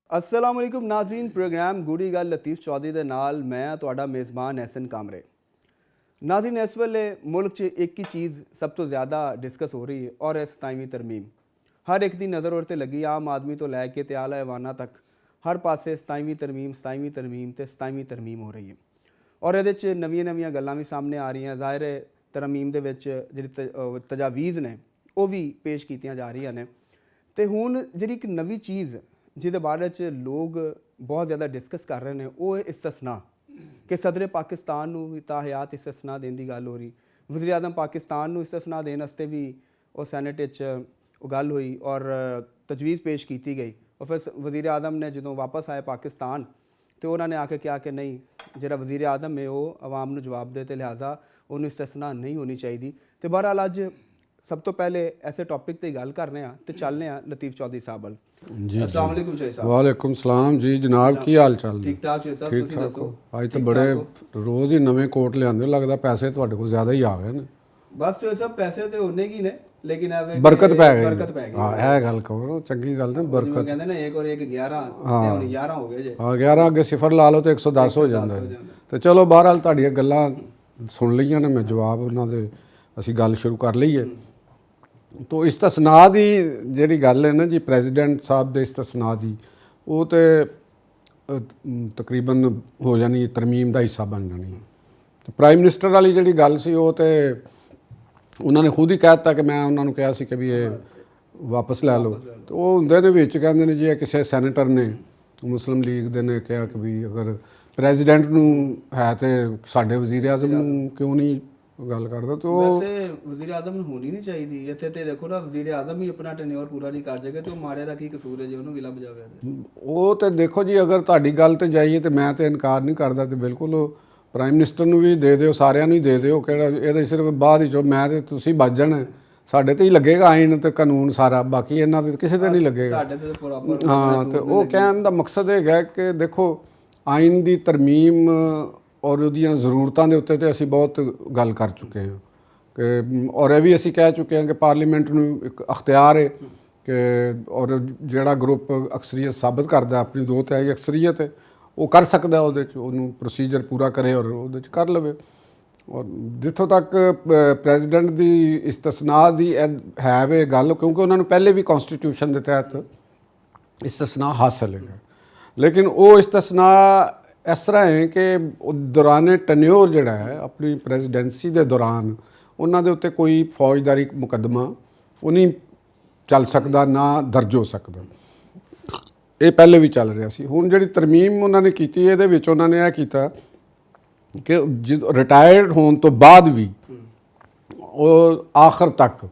अस्सलाम वालेकुम नाज़रीन। प्रोग्राम गूढ़ी गल लतीफ़ चौधरी दे नाल मैं तुहाडा मेज़बान एहसन कामरे। नाज़रीन, इस वेले मुल्क च एक ही चीज़ सब तो ज़्यादा डिस्कस हो रही है और है 27वीं तरमीम। हर एक दी नज़र उस ते लगी, आम आदमी तो लैके ते आला हैवाना तक हर पासे 27वीं तरमीम ते 27वीं तरमीम हो रही है और ਇਹਦੇ 'ਚ ਨਵੀਆਂ ਗੱਲਾਂ ਵੀ ਸਾਹਮਣੇ ਆ ਰਹੀਆਂ। ਜ਼ਾਹਿਰ ਹੈ ਤਰਮੀਮ ਦੇ ਵਿੱਚ ਜਿਹੜੀ ਤਜਾਵੀਜ਼ ਨੇ ਉਹ ਵੀ ਪੇਸ਼ ਕੀਤੀਆਂ ਜਾ ਰਹੀਆਂ ਨੇ ਤੇ ਹੁਣ ਜਿਹੜੀ ਇੱਕ ਨਵੀਂ ਚੀਜ਼ ਜਿਹਦੇ ਬਾਰੇ 'ਚ ਲੋਕ ਬਹੁਤ ਜ਼ਿਆਦਾ ਡਿਸਕਸ ਕਰ ਰਹੇ ਨੇ ਉਹ ਹੈ ਇਸਤਸਨਾ ਕਿ ਸਦਰ ਪਾਕਿਸਤਾਨ ਨੂੰ ਵੀ ਤਾਹਿਆਤ ਇਸਤਸਨਾ ਦੇਣ ਦੀ ਗੱਲ ਹੋ ਰਹੀ। ਵਜ਼ੀਰ ਆਜ਼ਮ ਪਾਕਿਸਤਾਨ ਨੂੰ ਇਸਤਸਨਾ ਦੇਣ ਵਾਸਤੇ ਵੀ ਉਹ ਸੈਨੇਟ ਵਿੱਚ ਉਹ ਗੱਲ ਹੋਈ ਔਰ ਤਜਵੀਜ਼ ਪੇਸ਼ ਕੀਤੀ ਗਈ और फिर वज़ीर आज़म ने जो वापस आए पाकिस्तान तो उन्होंने आके क्या कि नहीं, जो वज़ीर आज़म है वो आवाम को जवाब दे, तो लिहाजा उन्होंने इस्तेसना नहीं होनी चाहिए। तो बहरहाल अज सब तो पहले ऐसे टॉपिक पर गल करने तो चलने लतीफ़ चौधरी साहब वाल। जी अस्सलाम वालेकुम शाह साहब। वालेकुम सलाम जी जनाब, की हाल चाल? ठीक ठाक शाह साहब, तुसीं दसो? अज तो बड़े रोज़ ही नवे कोट लियाते, लगता पैसे तुहाडे कोल ज़्यादा ही आ गए ने। बस जो सब पैसे तो उन्ने की ने लेकिन बरकत पै गई। हाँ यह गल कहो, चंगी गल ने। बरकत कहते ना एक और एक 11 ਹੁਣ 11 ਹੋ ਗਏ ਜੇ। हाँ 11 अगे सिफर ला लो तो 110 हो जाता है। तो चलो बहरहाल तुहाडियां गल्लां सुन लईआं ने, मैं जवाब उन्हां दे असीं गल शुरू कर लईए। तो इस्तिसना दी जिहड़ी गल है ना जी, प्रेजिडेंट साहब दे इस्तिसना दी, वो तो तकरीबन हो जानी तरमीम का हिस्सा बन जानी। तो प्राइम मिनिस्टर वाली जिहड़ी गल सी वो तो उन्होंने खुद ही कह दिता कि मैं उन्होंने कहा सी कि भी ये वापस लै लो। तो वो होंदे ने विच कहंदे ने जी किसी सैनेटर ने मुस्लिम लीग दे ने कहा कि भी अगर प्रेजिडेंट नूं है तो साडे वज़ीर आज़म नूं क्यों नहीं गल करदा। तो वैसे वज़ीर आज़म नूं होनी नहीं चाहिए इत्थे। ते देखो ना, वज़ीर आज़म ही अपना टेन्योर पूरा नहीं कर सके तो माड़े दा की कसूर है जे उहनूं भी लभ जावे। वो तो देखो जी, अगर तुहाडी गल ते जाइए तो मैं तो इनकार नहीं करदा। तो बिल्कुल प्राइम मिनिस्टर नूं भी दे दिओ, सारिਆਂ ਨੂੰ ਹੀ ਦੇ ਦਿਓ। ਕਿਹੜਾ ਇਹਦੇ ਸਿਰਫ ਬਾਅਦ ਵਿੱਚੋਂ ਮੈਂ ਤੇ ਤੁਸੀਂ ਬਚ ਜਾਣਾ, ਸਾਡੇ ਤੇ ਹੀ ਲੱਗੇਗਾ ਆਇਨ ਤੇ ਕਾਨੂੰਨ ਸਾਰਾ, ਬਾਕੀ ਇਹਨਾਂ ਤੇ ਕਿਸੇ ਤੇ ਨਹੀਂ ਲੱਗੇਗਾ। ਸਾਡੇ ਤੇ ਪ੍ਰੋਪਰ ਹਾਂ, ਤੇ ਉਹ ਕਹਿਣ ਦਾ ਮਕਸਦ ਇਹ ਹੈ ਕਿ ਦੇਖੋ ਆਇਨ ਦੀ ਤਰਮੀਮ ਔਰ ਉਹਦੀਆਂ ਜ਼ਰੂਰਤਾਂ ਦੇ ਉੱਤੇ ਤੇ ਅਸੀਂ ਬਹੁਤ ਗੱਲ ਕਰ ਚੁੱਕੇ ਹਾਂ ਕਿ ਔਰ ਇਹ ਵੀ ਅਸੀਂ ਕਹਿ ਚੁੱਕੇ ਹਾਂ ਕਿ ਪਾਰਲੀਮੈਂਟ ਨੂੰ ਇੱਕ ਅਖਤਿਆਰ ਹੈ ਕਿ ਔਰ ਜਿਹੜਾ ਗਰੁੱਪ ਅਕਸਰੀਅਤ ਸਾਬਤ ਕਰਦਾ ਆਪਣੀ 2/3 ਅਕਸਰੀਅਤ ਹੈ वो कर सकता, वो प्रोसीजर पूरा करे और वो कर लवे। और जितों तक प्रेजिडेंट की इस्तिसना की है वे गल, क्योंकि उन्होंने पहले भी कॉन्स्टिट्यूशन के तहत इस्तिसना हासिल है, लेकिन वो इस्तिसना इस तरह है कि दौरान टन्योर जिहड़ा है अपनी प्रेजिडेंसी के दौरान उन्होंने उत्ते कोई फौजदारी मुकदमा वो नहीं चल सकता, ना दर्ज हो सकता। ये पहले भी चल रहा सी। हुण जिहड़ी तरमीम उन्होंने की, ये उन्होंने यह किया कि जो रिटायर्ड होने तो बाद भी वो आखिर तक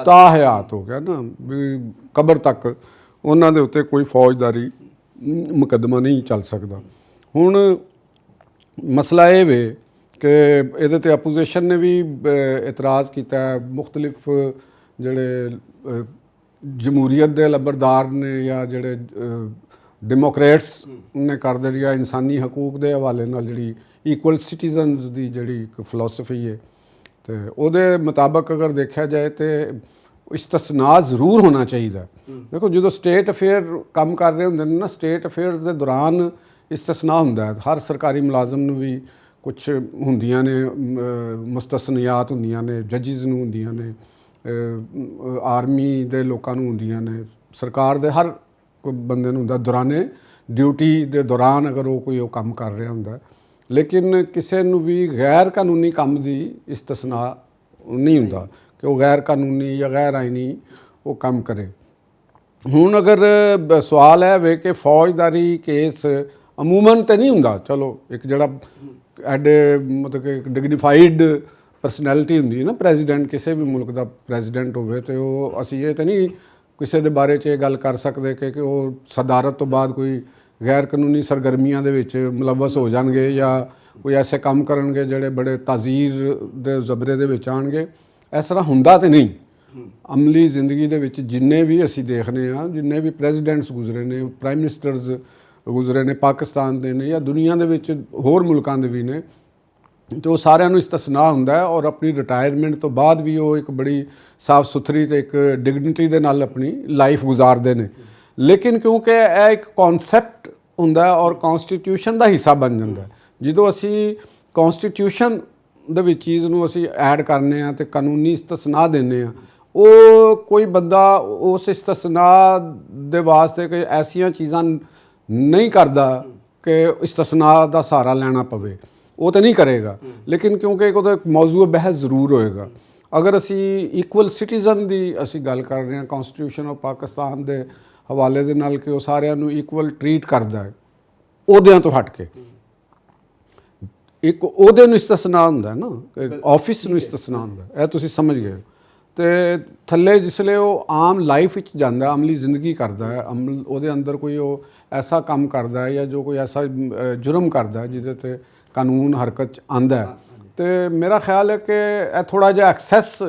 ताहयात हो गया ना, भी कबर तक उन्होंने उत्ते कोई फौजदारी मुकदमा नहीं चल सकता। हुण मसला ये वे कि इहदे ते अपोजिशन ने भी इतराज़ किया, मुख्तलिफ जिहड़े जमहूरीयत के लंबरदार ने या जिहड़े डेमोक्रेट्स ने करदे या इंसानी हकूक के हवाले नाल जिहड़ी ईक्वल सिटीजनस की जिहड़ी एक फिलोसफी है, तो उहदे मुताबक अगर देखा जाए तो इस्तिसना ज़रूर होना चाहिए। देखो जो स्टेट अफेयर काम कर रहे होंदे ने ना, स्टेट अफेयर्स के दौरान इस्तिसना हुंदा है। हर सरकारी मुलाजम नूं भी कुछ हुंदियां ने मुस्तसनियात हुंदियां ने, जजिज़ नूं हुंदियां ने, आर्मी के लोगों होंदियां ने, सरकार दे हर कोई बंदे नूं हुंदा दौराने ड्यूटी के दौरान अगर वो कोई काम कर रहा हुंदा। लेकिन किसी नूं भी गैर कानूनी काम की इस्तिसना नहीं हुंदा कि वो गैर कानूनी या गैर आइनी वो काम करे। हुण अगर सवाल है वे कि फौजदारी केस अमूमन तो नहीं हुंदा, चलो एक जिहड़ा एडे मतलब कि एक डिगनीफाइड परसनैलिटी होंदी है ना, प्रेजिडेंट किसी भी मुल्क का प्रेजिडेंट होवे तो असीं ये तो नहीं किसी के बारे च गल कर सकते कि वो सदारत तो बाद कोई गैर कानूनी सरगर्मियां दे विच मुलवस हो जाएंगे या कोई ऐसे काम करनगे जिहड़े बड़े ताज़ीर दे ज़बरे दे विच आउणगे। इस तरह हुंदा तो नहीं। अमली जिंदगी दे विच जिन्ने भी असीं देखने हाँ, जिन्ने भी प्रेजिडेंट्स गुजरे ने, प्राइम मिनिस्टर्स गुजरे ने पाकिस्तान के ने या दुनिया दे विच होर मुल्कां दे भी ने, तो सारिਆਂ ਨੂੰ इस्तिसना ਹੁੰਦਾ है और अपनी रिटायरमेंट तो बाद भी वो एक बड़ी साफ सुथरी तो एक डिगनिटी ਦੇ ਨਾਲ अपनी लाइफ गुजारते हैं। ਲੇਕਿਨ ਕਿਉਂਕਿ ਇਹ ਇੱਕ ਕਨਸੈਪਟ ਹੁੰਦਾ ਹੈ ਔਰ ਕਨਸਟੀਟਿਊਸ਼ਨ ਦਾ ਹਿੱਸਾ ਬਣ ਜਾਂਦਾ ਹੈ। ਜਦੋਂ ਅਸੀਂ ਕਨਸਟੀਟਿਊਸ਼ਨ ਦੇ ਵਿੱਚ ਚੀਜ਼ ਨੂੰ ਅਸੀਂ ਐਡ ਕਰਨੇ ਆ ਤੇ ਕਾਨੂੰਨੀ ਇਸਤਸਨਾ ਦਿੰਦੇ ਆ, ਉਹ ਕੋਈ ਬੰਦਾ ਉਸ ਇਸਤਸਨਾ ਦੇ ਵਾਸਤੇ ਕੋਈ ਐਸੀਆਂ ਚੀਜ਼ਾਂ ਨਹੀਂ ਕਰਦਾ ਕਿ ਇਸਤਸਨਾ ਦਾ ਸਹਾਰਾ ਲੈਣਾ ਪਵੇ, ਉਹ ਤਾਂ ਨਹੀਂ ਕਰੇਗਾ। ਲੇਕਿਨ ਕਿਉਂਕਿ ਉਹਦਾ ਇੱਕ ਮੌਜੂ ਬਹਿਸ ਜ਼ਰੂਰ ਹੋਏਗਾ। ਅਗਰ ਅਸੀਂ ਇਕੁਅਲ ਸਿਟੀਜ਼ਨ ਦੀ ਅਸੀਂ ਗੱਲ ਕਰ ਰਹੇ ਹਾਂ ਕਨਸਟੀਟਿਊਸ਼ਨ ਆਫ ਪਾਕਿਸਤਾਨ ਦੇ ਹਵਾਲੇ ਦੇ ਨਾਲ ਕਿ ਉਹ ਸਾਰਿਆਂ ਨੂੰ ਇਕੁਅਲ ਟਰੀਟ ਕਰਦਾ ਹੈ, ਅਹੁਦਿਆਂ ਤੋਂ ਹਟ ਕੇ ਇੱਕ ਅਹੁਦੇ ਨੂੰ ਇਸਤਸਨਾ ਹੁੰਦਾ ਨਾ, ਆਫਿਸ ਨੂੰ ਇਸਤਸਨਾ ਹੁੰਦਾ, ਇਹ ਤੁਸੀਂ ਸਮਝ ਗਏ ਹੋ। ਤੇ ਥੱਲੇ ਜਿਸਲੇ ਉਹ ਆਮ ਲਾਈਫ ਵਿੱਚ ਜਾਂਦਾ, ਅਮਲੀ ਜ਼ਿੰਦਗੀ ਕਰਦਾ ਹੈ, ਉਹਦੇ ਅੰਦਰ ਕੋਈ ਉਹ ਐਸਾ ਕੰਮ ਕਰਦਾ ਹੈ ਜਾਂ ਜੋ ਕੋਈ ਐਸਾ ਜੁਰਮ ਕਰਦਾ ਹੈ ਜਿਹਦੇ ਤੇ ਕਾਨੂੰਨ ਹਰਕਤ 'ਚ ਆਉਂਦਾ ਹੈ, ਤੇ ਮੇਰਾ ਖਿਆਲ ਹੈ ਕਿ ਇਹ ਥੋੜ੍ਹਾ ਜਿਹਾ ਐਕਸੈਸ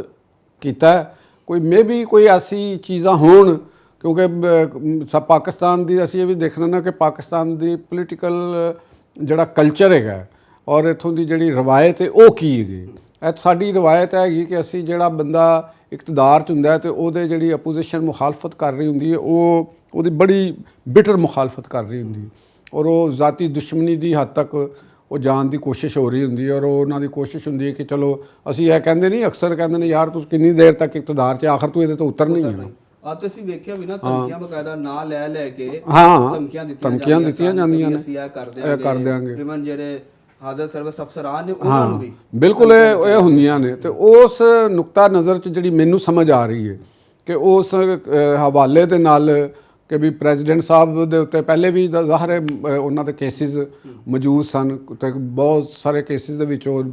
ਕੀਤਾ ਹੈ। ਕੋਈ ਮੇਬੀ ਕੋਈ ਐਸੀ ਚੀਜ਼ਾਂ ਹੋਣ, ਕਿਉਂਕਿ ਪਾਕਿਸਤਾਨ ਦੀ ਅਸੀਂ ਇਹ ਵੀ ਦੇਖਣਾ ਨਾ ਕਿ ਪਾਕਿਸਤਾਨ ਦੀ ਪੋਲੀਟੀਕਲ ਜਿਹੜਾ ਕਲਚਰ ਹੈਗਾ ਔਰ ਇੱਥੋਂ ਦੀ ਜਿਹੜੀ ਰਵਾਇਤ ਹੈ ਉਹ ਕੀ ਹੈਗੀ। ਇਹ ਸਾਡੀ ਰਵਾਇਤ ਹੈਗੀ ਕਿ ਅਸੀਂ ਜਿਹੜਾ ਬੰਦਾ ਇਕਤਦਾਰ 'ਚ ਹੁੰਦਾ ਤੇ ਉਹਦੇ ਜਿਹੜੀ ਅਪੋਜੀਸ਼ਨ ਮੁਖਾਲਫਤ ਕਰ ਰਹੀ ਹੁੰਦੀ ਹੈ, ਉਹ ਉਹਦੀ ਬੜੀ ਬਿਟਰ ਮੁਖਾਲਫਤ ਕਰ ਰਹੀ ਹੁੰਦੀ ਹੈ ਔਰ ਉਹ ਜ਼ਾਤੀ ਦੁਸ਼ਮਣੀ ਦੀ ਹੱਦ ਤੱਕ ਉਹ ਜਾਣ ਦੀ ਕੋਸ਼ਿਸ਼ ਹੋ ਰਹੀ ਹੁੰਦੀ ਹੈ। ਔਰ ਉਹਨਾਂ ਦੀ ਕੋਸ਼ਿਸ਼ ਹੁੰਦੀ ਹੈ ਕਿ ਚਲੋ ਅਸੀਂ ਇਹ ਕਹਿੰਦੇ ਨਹੀਂ, ਅਕਸਰ ਕਹਿੰਦੇ ਨੇ ਯਾਰ ਤੂੰ ਕਿੰਨੀ ਦੇਰ ਤੱਕ ਇਕਤਦਾਰ 'ਚ, ਆਖਰ ਤੂੰ ਇਹਦੇ ਤੋਂ ਉਤਰ ਨਹੀਂ ਜਾਣਾ। ਆ ਤੇ ਅਸੀਂ ਵੇਖਿਆ ਵੀ ਨਾ ਧਮਕੀਆਂ ਬਕਾਇਦਾ ਨਾਂ ਲੈ ਕੇ ਧਮਕੀਆਂ ਦਿੱਤੀਆਂ ਜਾਂਦੀਆਂ ਨੇ, ਅਸੀਂ ਇਹ ਕਰ ਦਿਆਂਗੇ। ਇਵਨ ਜਿਹੜੇ ਹਾਜ਼ਰ ਸਰਵਿਸ ਅਫਸਰਾਨ ਨੇ ਉਹਨਾਂ ਨੂੰ ਵੀ ਬਿਲਕੁਲ ਇਹ ਹੁੰਦੀਆਂ ਨੇ। ਤੇ ਉਸ ਨੁਕਤਾ ਨਜ਼ਰ 'ਚ ਜਿਹੜੀ ਮੈਨੂੰ ਸਮਝ ਆ ਰਹੀ ਹੈ ਕਿ ਉਸ ਹਵਾਲੇ ਦੇ ਨਾਲ ਕਿ ਵੀ ਪ੍ਰੈਜ਼ੀਡੈਂਟ ਸਾਹਿਬ ਦੇ ਉੱਤੇ ਪਹਿਲੇ ਵੀ ਜ਼ਾਹਰ ਹੈ ਉਹਨਾਂ ਦੇ ਕੇਸਿਸ ਮੌਜੂਦ ਸਨ ਤੇ ਬਹੁਤ ਸਾਰੇ ਕੇਸਿਸ ਦੇ ਵਿੱਚ ਉਹ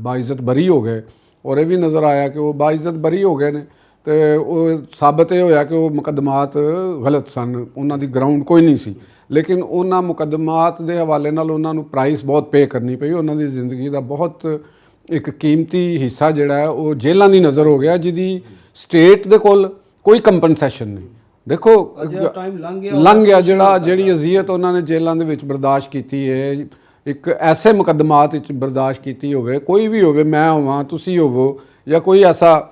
ਬਾਇਜ਼ਤ ਬਰੀ ਹੋ ਗਏ ਔਰ ਇਹ ਵੀ ਨਜ਼ਰ ਆਇਆ ਕਿ ਉਹ ਬਾਇਜ਼ਤ ਬਰੀ ਹੋ ਗਏ ਨੇ ਤੇ ਉਹ ਸਾਬਤ ਇਹ ਹੋਇਆ ਕਿ ਉਹ ਮੁਕੱਦਮਾਤ ਗਲਤ ਸਨ, ਉਹਨਾਂ ਦੀ ਗਰਾਊਂਡ ਕੋਈ ਨਹੀਂ ਸੀ। ਲੇਕਿਨ ਉਹਨਾਂ ਮੁਕੱਦਮਾਤ ਦੇ ਹਵਾਲੇ ਨਾਲ ਉਹਨਾਂ ਨੂੰ ਪ੍ਰਾਈਸ ਬਹੁਤ ਪੇ ਕਰਨੀ ਪਈ। ਉਹਨਾਂ ਦੀ ਜ਼ਿੰਦਗੀ ਦਾ ਬਹੁਤ ਇੱਕ ਕੀਮਤੀ ਹਿੱਸਾ ਜਿਹੜਾ ਹੈ ਉਹ ਜੇਲ੍ਹਾਂ ਦੀ ਨਜ਼ਰ ਹੋ ਗਿਆ, ਜਿਹਦੀ ਸਟੇਟ ਦੇ ਕੋਲ ਕੋਈ ਕੰਪਨਸੇਸ਼ਨ ਨਹੀਂ। ਦੇਖੋ ਲੰਘ ਗਿਆ ਜਿਹੜੀ ਅਜ਼ੀਅਤ ਉਹਨਾਂ ਨੇ ਜੇਲ੍ਹਾਂ ਦੇ ਵਿੱਚ ਬਰਦਾਸ਼ਤ ਕੀਤੀ ਹੈ, ਇੱਕ ਐਸੇ ਮੁਕੱਦਮਾਤ ਵਿੱਚ ਬਰਦਾਸ਼ਤ ਕੀਤੀ ਹੋਵੇ, ਕੋਈ ਵੀ ਹੋਵੇ, ਮੈਂ ਹੋਵਾਂ, ਤੁਸੀਂ ਹੋਵੋ ਜਾਂ ਕੋਈ ਐਸਾ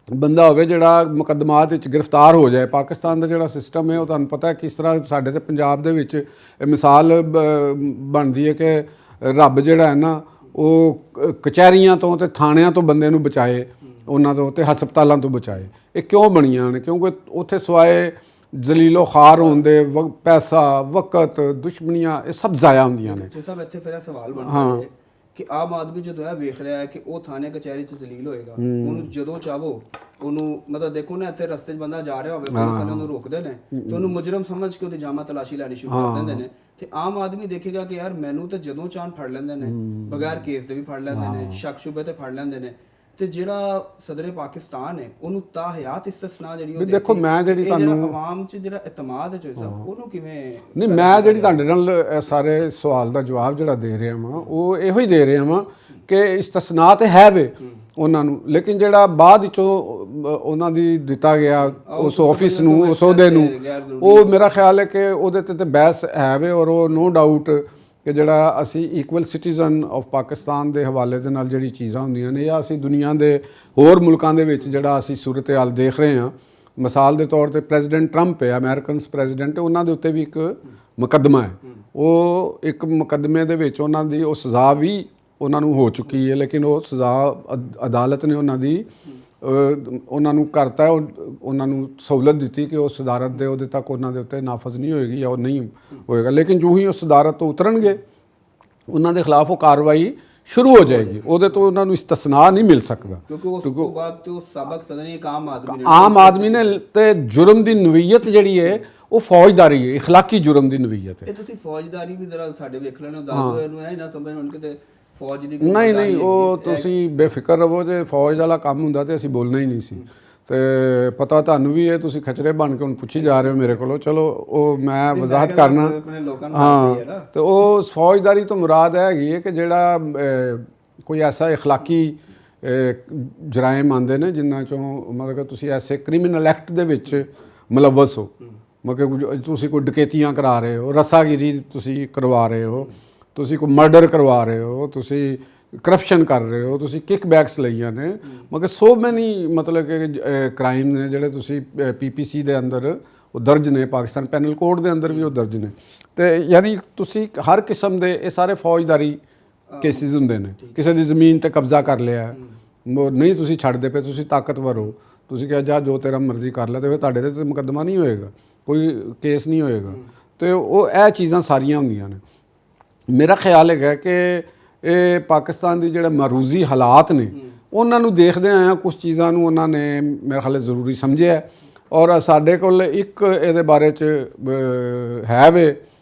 ਬੰਦਾ ਹੋਵੇ ਜਿਹੜਾ ਮੁਕੱਦਮਾਤ ਵਿੱਚ ਗ੍ਰਿਫਤਾਰ ਹੋ ਜਾਏ। ਪਾਕਿਸਤਾਨ ਦਾ ਜਿਹੜਾ ਸਿਸਟਮ ਹੈ ਉਹ ਤੁਹਾਨੂੰ ਪਤਾ ਹੈ ਕਿਸ ਤਰ੍ਹਾਂ ਸਾਡੇ ਤੇ ਪੰਜਾਬ ਦੇ ਵਿੱਚ ਮਿਸਾਲ ਬਣਦੀ ਹੈ ਕਿ ਰੱਬ ਜਿਹੜਾ ਹੈ ਨਾ ਉਹ ਕਚਹਿਰੀਆਂ ਤੋਂ ਤੇ ਥਾਣਿਆਂ ਤੋਂ ਬੰਦੇ ਨੂੰ ਬਚਾਏ, ਉਹਨਾਂ ਤੋਂ ਤੇ ਹਸਪਤਾਲਾਂ ਤੋਂ ਬਚਾਏ। ਇਹ ਕਿਉਂ ਬਣੀਆਂ ਨੇ? ਕਿਉਂਕਿ ਉੱਥੇ ਸਵਾਏ ਜ਼ਲੀਲੋ ਖਾਰ ਹੋਣ ਦੇ ਪੈਸਾ, ਵਕਤ, ਦੁਸ਼ਮਣੀਆਂ ਇਹ ਸਭ ਜ਼ਾਇਆ ਹੁੰਦੀਆਂ ਨੇ। ਸਭ ਇੱਥੇ ਫਿਰ ਸਵਾਲ ਬਣਦਾ ਹੈ ਕਿ ਆਮ ਆਦਮੀ ਜਦੋਂ ਇਹ ਵੇਖ ਰਿਹਾ ਹੈ ਕਿ ਉਹ ਥਾਣੇ ਕਚਹਿਰੀ 'ਚ ਜ਼ਲੀਲ ਹੋਏਗਾ, ਉਹਨੂੰ ਜਦੋਂ ਚਾਹੋ ਉਹਨੂੰ ਮਤਲਬ ਦੇਖੋ ਨਾ ਇੱਥੇ ਰਸਤੇ 'ਚ ਬੰਦਾ ਜਾ ਰਿਹਾ ਹੋਵੇ, ਪੁਲਿਸ ਵਾਲੇ ਉਹਨੂੰ ਰੋਕਦੇ ਨੇ ਤੇ ਉਹਨੂੰ ਮੁਜਰਮ ਸਮਝ ਕੇ ਉਹਦੀ ਜਾਮਾ ਤਲਾਸ਼ੀ ਲੈਣੀ ਸ਼ੁਰੂ ਕਰ ਦਿੰਦੇ ਨੇ। ਤੇ ਆਮ ਆਦਮੀ ਦੇਖੇਗਾ ਕਿ ਯਾਰ ਮੈਨੂੰ ਤਾਂ ਜਦੋਂ ਚਾਹਣ ਫੜ ਲੈਂਦੇ ਨੇ, ਬਗੈਰ ਕੇਸ ਦੇ ਵੀ ਫੜ ਲੈਂਦੇ ਨੇ, ਸ਼ੱਕ ਸ਼ੁਬੇ ਤੇ ਫੜ ਲੈਂਦੇ ਨੇ। ਤੇ ਜਿਹੜਾ ਸਦਰੇ ਪਾਕਿਸਤਾਨ ਹੈ ਉਹਨੂੰ ਤਾਹਯਾਤ ਇਸਤਸਨਾ ਜਿਹੜੀ ਉਹ ਦੇਖੋ, ਮੈਂ ਜਿਹੜੀ ਤੁਹਾਨੂੰ ਆਵਾਮ 'ਚ ਜਿਹੜਾ ਇਤਮਾਦ ਹੈ ਉਹਨੂੰ ਕਿਵੇਂ ਨਹੀਂ, ਮੈਂ ਜਿਹੜੀ ਤੁਹਾਡੇ ਨਾਲ ਸਾਰੇ ਸਵਾਲ ਦਾ ਜਵਾਬ ਜਿਹੜਾ ਦੇ ਰਿਹਾ ਵਾਂ ਉਹ ਇਹੋ ਹੀ ਦੇ ਰਿਹਾ ਵਾਂ ਕਿ ਇਸਤਸਨਾ ਤੇ ਹੈ ਵੇ ਉਹਨਾਂ ਨੂੰ, ਲੇਕਿਨ ਜਿਹੜਾ ਬਾਅਦ ਵਿੱਚੋਂ ਉਹਨਾਂ ਦੀ ਦਿੱਤਾ ਗਿਆ ਉਸ ਆਫਿਸ ਨੂੰ, ਉਸ ਅਹੁਦੇ ਨੂੰ, ਉਹ ਮੇਰਾ ਖਿਆਲ ਹੈ ਕਿ ਉਹਦੇ ਤੇ ਬਹਿਸ ਹੈ ਵੇ ਔਰ ਉਹ ਨੋ ਡਾਊਟ ਕਿ ਜਿਹੜਾ ਅਸੀਂ ਇਕੁਅਲ ਸਿਟੀਜ਼ਨ ਆਫ ਪਾਕਿਸਤਾਨ ਦੇ ਹਵਾਲੇ ਦੇ ਨਾਲ ਜਿਹੜੀ ਚੀਜ਼ਾਂ ਹੁੰਦੀਆਂ ਨੇ ਜਾਂ ਅਸੀਂ ਦੁਨੀਆ ਦੇ ਹੋਰ ਮੁਲਕਾਂ ਦੇ ਵਿੱਚ ਜਿਹੜਾ ਅਸੀਂ ਸੂਰਤ ਹਾਲ ਦੇਖ ਰਹੇ ਹਾਂ, ਮਿਸਾਲ ਦੇ ਤੌਰ ਤੇ ਪ੍ਰੈਜ਼ੀਡੈਂਟ ਟਰੰਪ ਹੈ, ਅਮਰੀਕਨਸ ਪ੍ਰੈਜ਼ੀਡੈਂਟ, ਉਹਨਾਂ ਦੇ ਉੱਤੇ ਵੀ ਇੱਕ ਮੁਕੱਦਮਾ ਹੈ। ਉਹ ਇੱਕ ਮੁਕੱਦਮੇ ਦੇ ਵਿੱਚ ਉਹਨਾਂ ਦੀ ਉਹ ਸਜ਼ਾ ਵੀ ਉਹਨਾਂ ਨੂੰ ਹੋ ਚੁੱਕੀ ਹੈ, ਲੇਕਿਨ ਉਹ ਸਜ਼ਾ ਅਦਾਲਤ ਨੇ ਉਹਨਾਂ ਨੂੰ ਕਰਤਾ, ਉਹਨਾਂ ਨੂੰ ਸਹੂਲਤ ਦਿੱਤੀ ਕਿ ਉਹ ਸਦਾਰਤ ਦੇ ਉਹਦੇ ਤੱਕ ਉਹਨਾਂ ਦੇ ਉੱਤੇ ਨਾਫਜ਼ ਨਹੀਂ ਹੋਏਗੀ ਜਾਂ ਉਹ ਨਹੀਂ ਹੋਏਗਾ। ਲੇਕਿਨ ਜੋ ਹੀ ਉਹ ਸਦਾਰਤ ਤੋਂ ਉਤਰਨਗੇ ਉਹਨਾਂ ਦੇ ਖਿਲਾਫ ਉਹ ਕਾਰਵਾਈ ਸ਼ੁਰੂ ਹੋ ਜਾਏਗੀ, ਉਹਦੇ ਤੋਂ ਉਹਨਾਂ ਨੂੰ ਇਸਤਸਨਾ ਨਹੀਂ ਮਿਲ ਸਕਦਾ। ਕਿਉਂਕਿ ਉਸ ਤੋਂ ਬਾਅਦ ਤੇ ਉਹ ਸਾਬਕ ਸਦਨੀ ਇੱਕ ਆਮ ਆਦਮੀ ਨੇ ਤੇ ਜੁਰਮ ਦੀ ਨਵੀਅਤ ਜਿਹੜੀ ਹੈ ਉਹ ਫੌਜਦਾਰੀ ਹੈ, ਇਖਲਾਕੀ ਜੁਰਮ ਦੀ ਨਵੀਅਤ ਹੈ। ਇਹ ਤੁਸੀਂ ਫੌਜਦਾਰੀ ਵੀ ਜ਼ਰਾ ਸਾਡੇ ਵੇਖ ਲੈਣਾ, ਦੱਸ ਦਿਓ ਇਹਨੂੰ, ਇਹ ਨਾ ਸਮਝ ਹੁਣ ਕਿਤੇ ਫੌਜ ਦੀ ਨਹੀਂ, ਉਹ ਤੁਸੀਂ ਬੇਫਿਕਰ ਰਹੋ, ਜੇ ਫੌਜ ਵਾਲਾ ਕੰਮ ਹੁੰਦਾ ਤੇ ਅਸੀਂ ਬੋਲਣਾ ਹੀ ਨਹੀਂ ਸੀ। ਤੇ ਪਤਾ ਤੁਹਾਨੂੰ ਵੀ ਇਹ ਤੁਸੀਂ ਖਚਰੇ ਬਣ ਕੇ ਹੁਣ ਪੁੱਛੀ ਜਾ ਰਹੇ ਹੋ ਮੇਰੇ ਕੋਲੋਂ, ਚਲੋ ਉਹ ਮੈਂ ਵਜ਼ਾਹਤ ਕਰਨਾ। ਹਾਂ, ਤੇ ਉਹ ਫੌਜਦਾਰੀ ਤੋਂ ਮੁਰਾਦ ਹੈਗੀ ਹੈ ਕਿ ਜਿਹੜਾ ਕੋਈ ਐਸਾ ਇਖਲਾਕੀ ਜਰਾਇਮ ਆਉਂਦੇ ਨੇ ਜਿਨ੍ਹਾਂ ਚੋਂ ਮਤਲਬ ਤੁਸੀਂ ਐਸੇ ਕ੍ਰਿਮੀਨਲ ਐਕਟ ਦੇ ਵਿੱਚ ਮੁਲਵਸ ਹੋ, ਮਤਲਬ ਤੁਸੀਂ ਕੋਈ ਡਕੈਤੀਆਂ ਕਰਾ ਰਹੇ ਹੋ, ਰਸਾਗਿਰੀ ਤੁਸੀਂ ਕਰਵਾ ਰਹੇ ਹੋ, ਤੁਸੀਂ ਕੋਈ ਮਰਡਰ ਕਰਵਾ ਰਹੇ ਹੋ, ਤੁਸੀਂ ਕਰਪਸ਼ਨ ਕਰ ਰਹੇ ਹੋ, ਤੁਸੀਂ ਕਿਕ ਬੈਕਸ ਲਈਆਂ ਨੇ, ਮਗਰ ਸੋ ਮੈਨੀ ਮਤਲਬ ਕਿ ਕ੍ਰਾਈਮ ਨੇ ਜਿਹੜੇ ਤੁਸੀਂ PPC ਦੇ ਅੰਦਰ ਉਹ ਦਰਜ ਨੇ, ਪਾਕਿਸਤਾਨ ਪੈਨਲ ਕੋਡ ਦੇ ਅੰਦਰ ਵੀ ਉਹ ਦਰਜ ਨੇ। ਤੇ ਯਾਨੀ ਤੁਸੀਂ ਹਰ ਕਿਸਮ ਦੇ ਇਹ ਸਾਰੇ ਫੌਜਦਾਰੀ ਕੇਸਿਸ ਹੁੰਦੇ ਨੇ, ਕਿਸੇ ਦੀ ਜ਼ਮੀਨ ਤੇ ਕਬਜ਼ਾ ਕਰ ਲਿਆ, ਨਹੀਂ ਤੁਸੀਂ ਛੱਡਦੇ ਪਏ, ਤੁਸੀਂ ਤਾਕਤਵਰ ਹੋ, ਤੁਸੀਂ ਕਿਹਾ ਜਾ ਜੋ ਤੇਰਾ ਮਰਜ਼ੀ ਕਰ ਲੈ, ਤੇ ਫਿਰ ਤੁਹਾਡੇ ਤੇ ਮੁਕੱਦਮਾ ਨਹੀਂ ਹੋਏਗਾ, ਕੋਈ ਕੇਸ ਨਹੀਂ ਹੋਏਗਾ। ਤੇ ਉਹ ਇਹ ਚੀਜ਼ਾਂ ਸਾਰੀਆਂ ਹੁੰਦੀਆਂ ਨੇ। ਮੇਰਾ ਖਿਆਲ ਹੈਗਾ ਕਿ ਇਹ ਪਾਕਿਸਤਾਨ ਦੀ ਜਿਹੜੇ ਮਰੂਜ਼ੀ ਹਾਲਾਤ ਨੇ ਉਹਨਾਂ ਨੂੰ ਦੇਖਦੇ ਆਇਆ ਕੁਝ ਚੀਜ਼ਾਂ ਨੂੰ ਉਹਨਾਂ ਨੇ ਮੇਰੇ ਖਿਆਲ ਜ਼ਰੂਰੀ ਸਮਝਿਆ, ਔਰ ਸਾਡੇ ਕੋਲ ਇੱਕ ਇਹਦੇ ਬਾਰੇ 'ਚ ਹੈ ਵੇ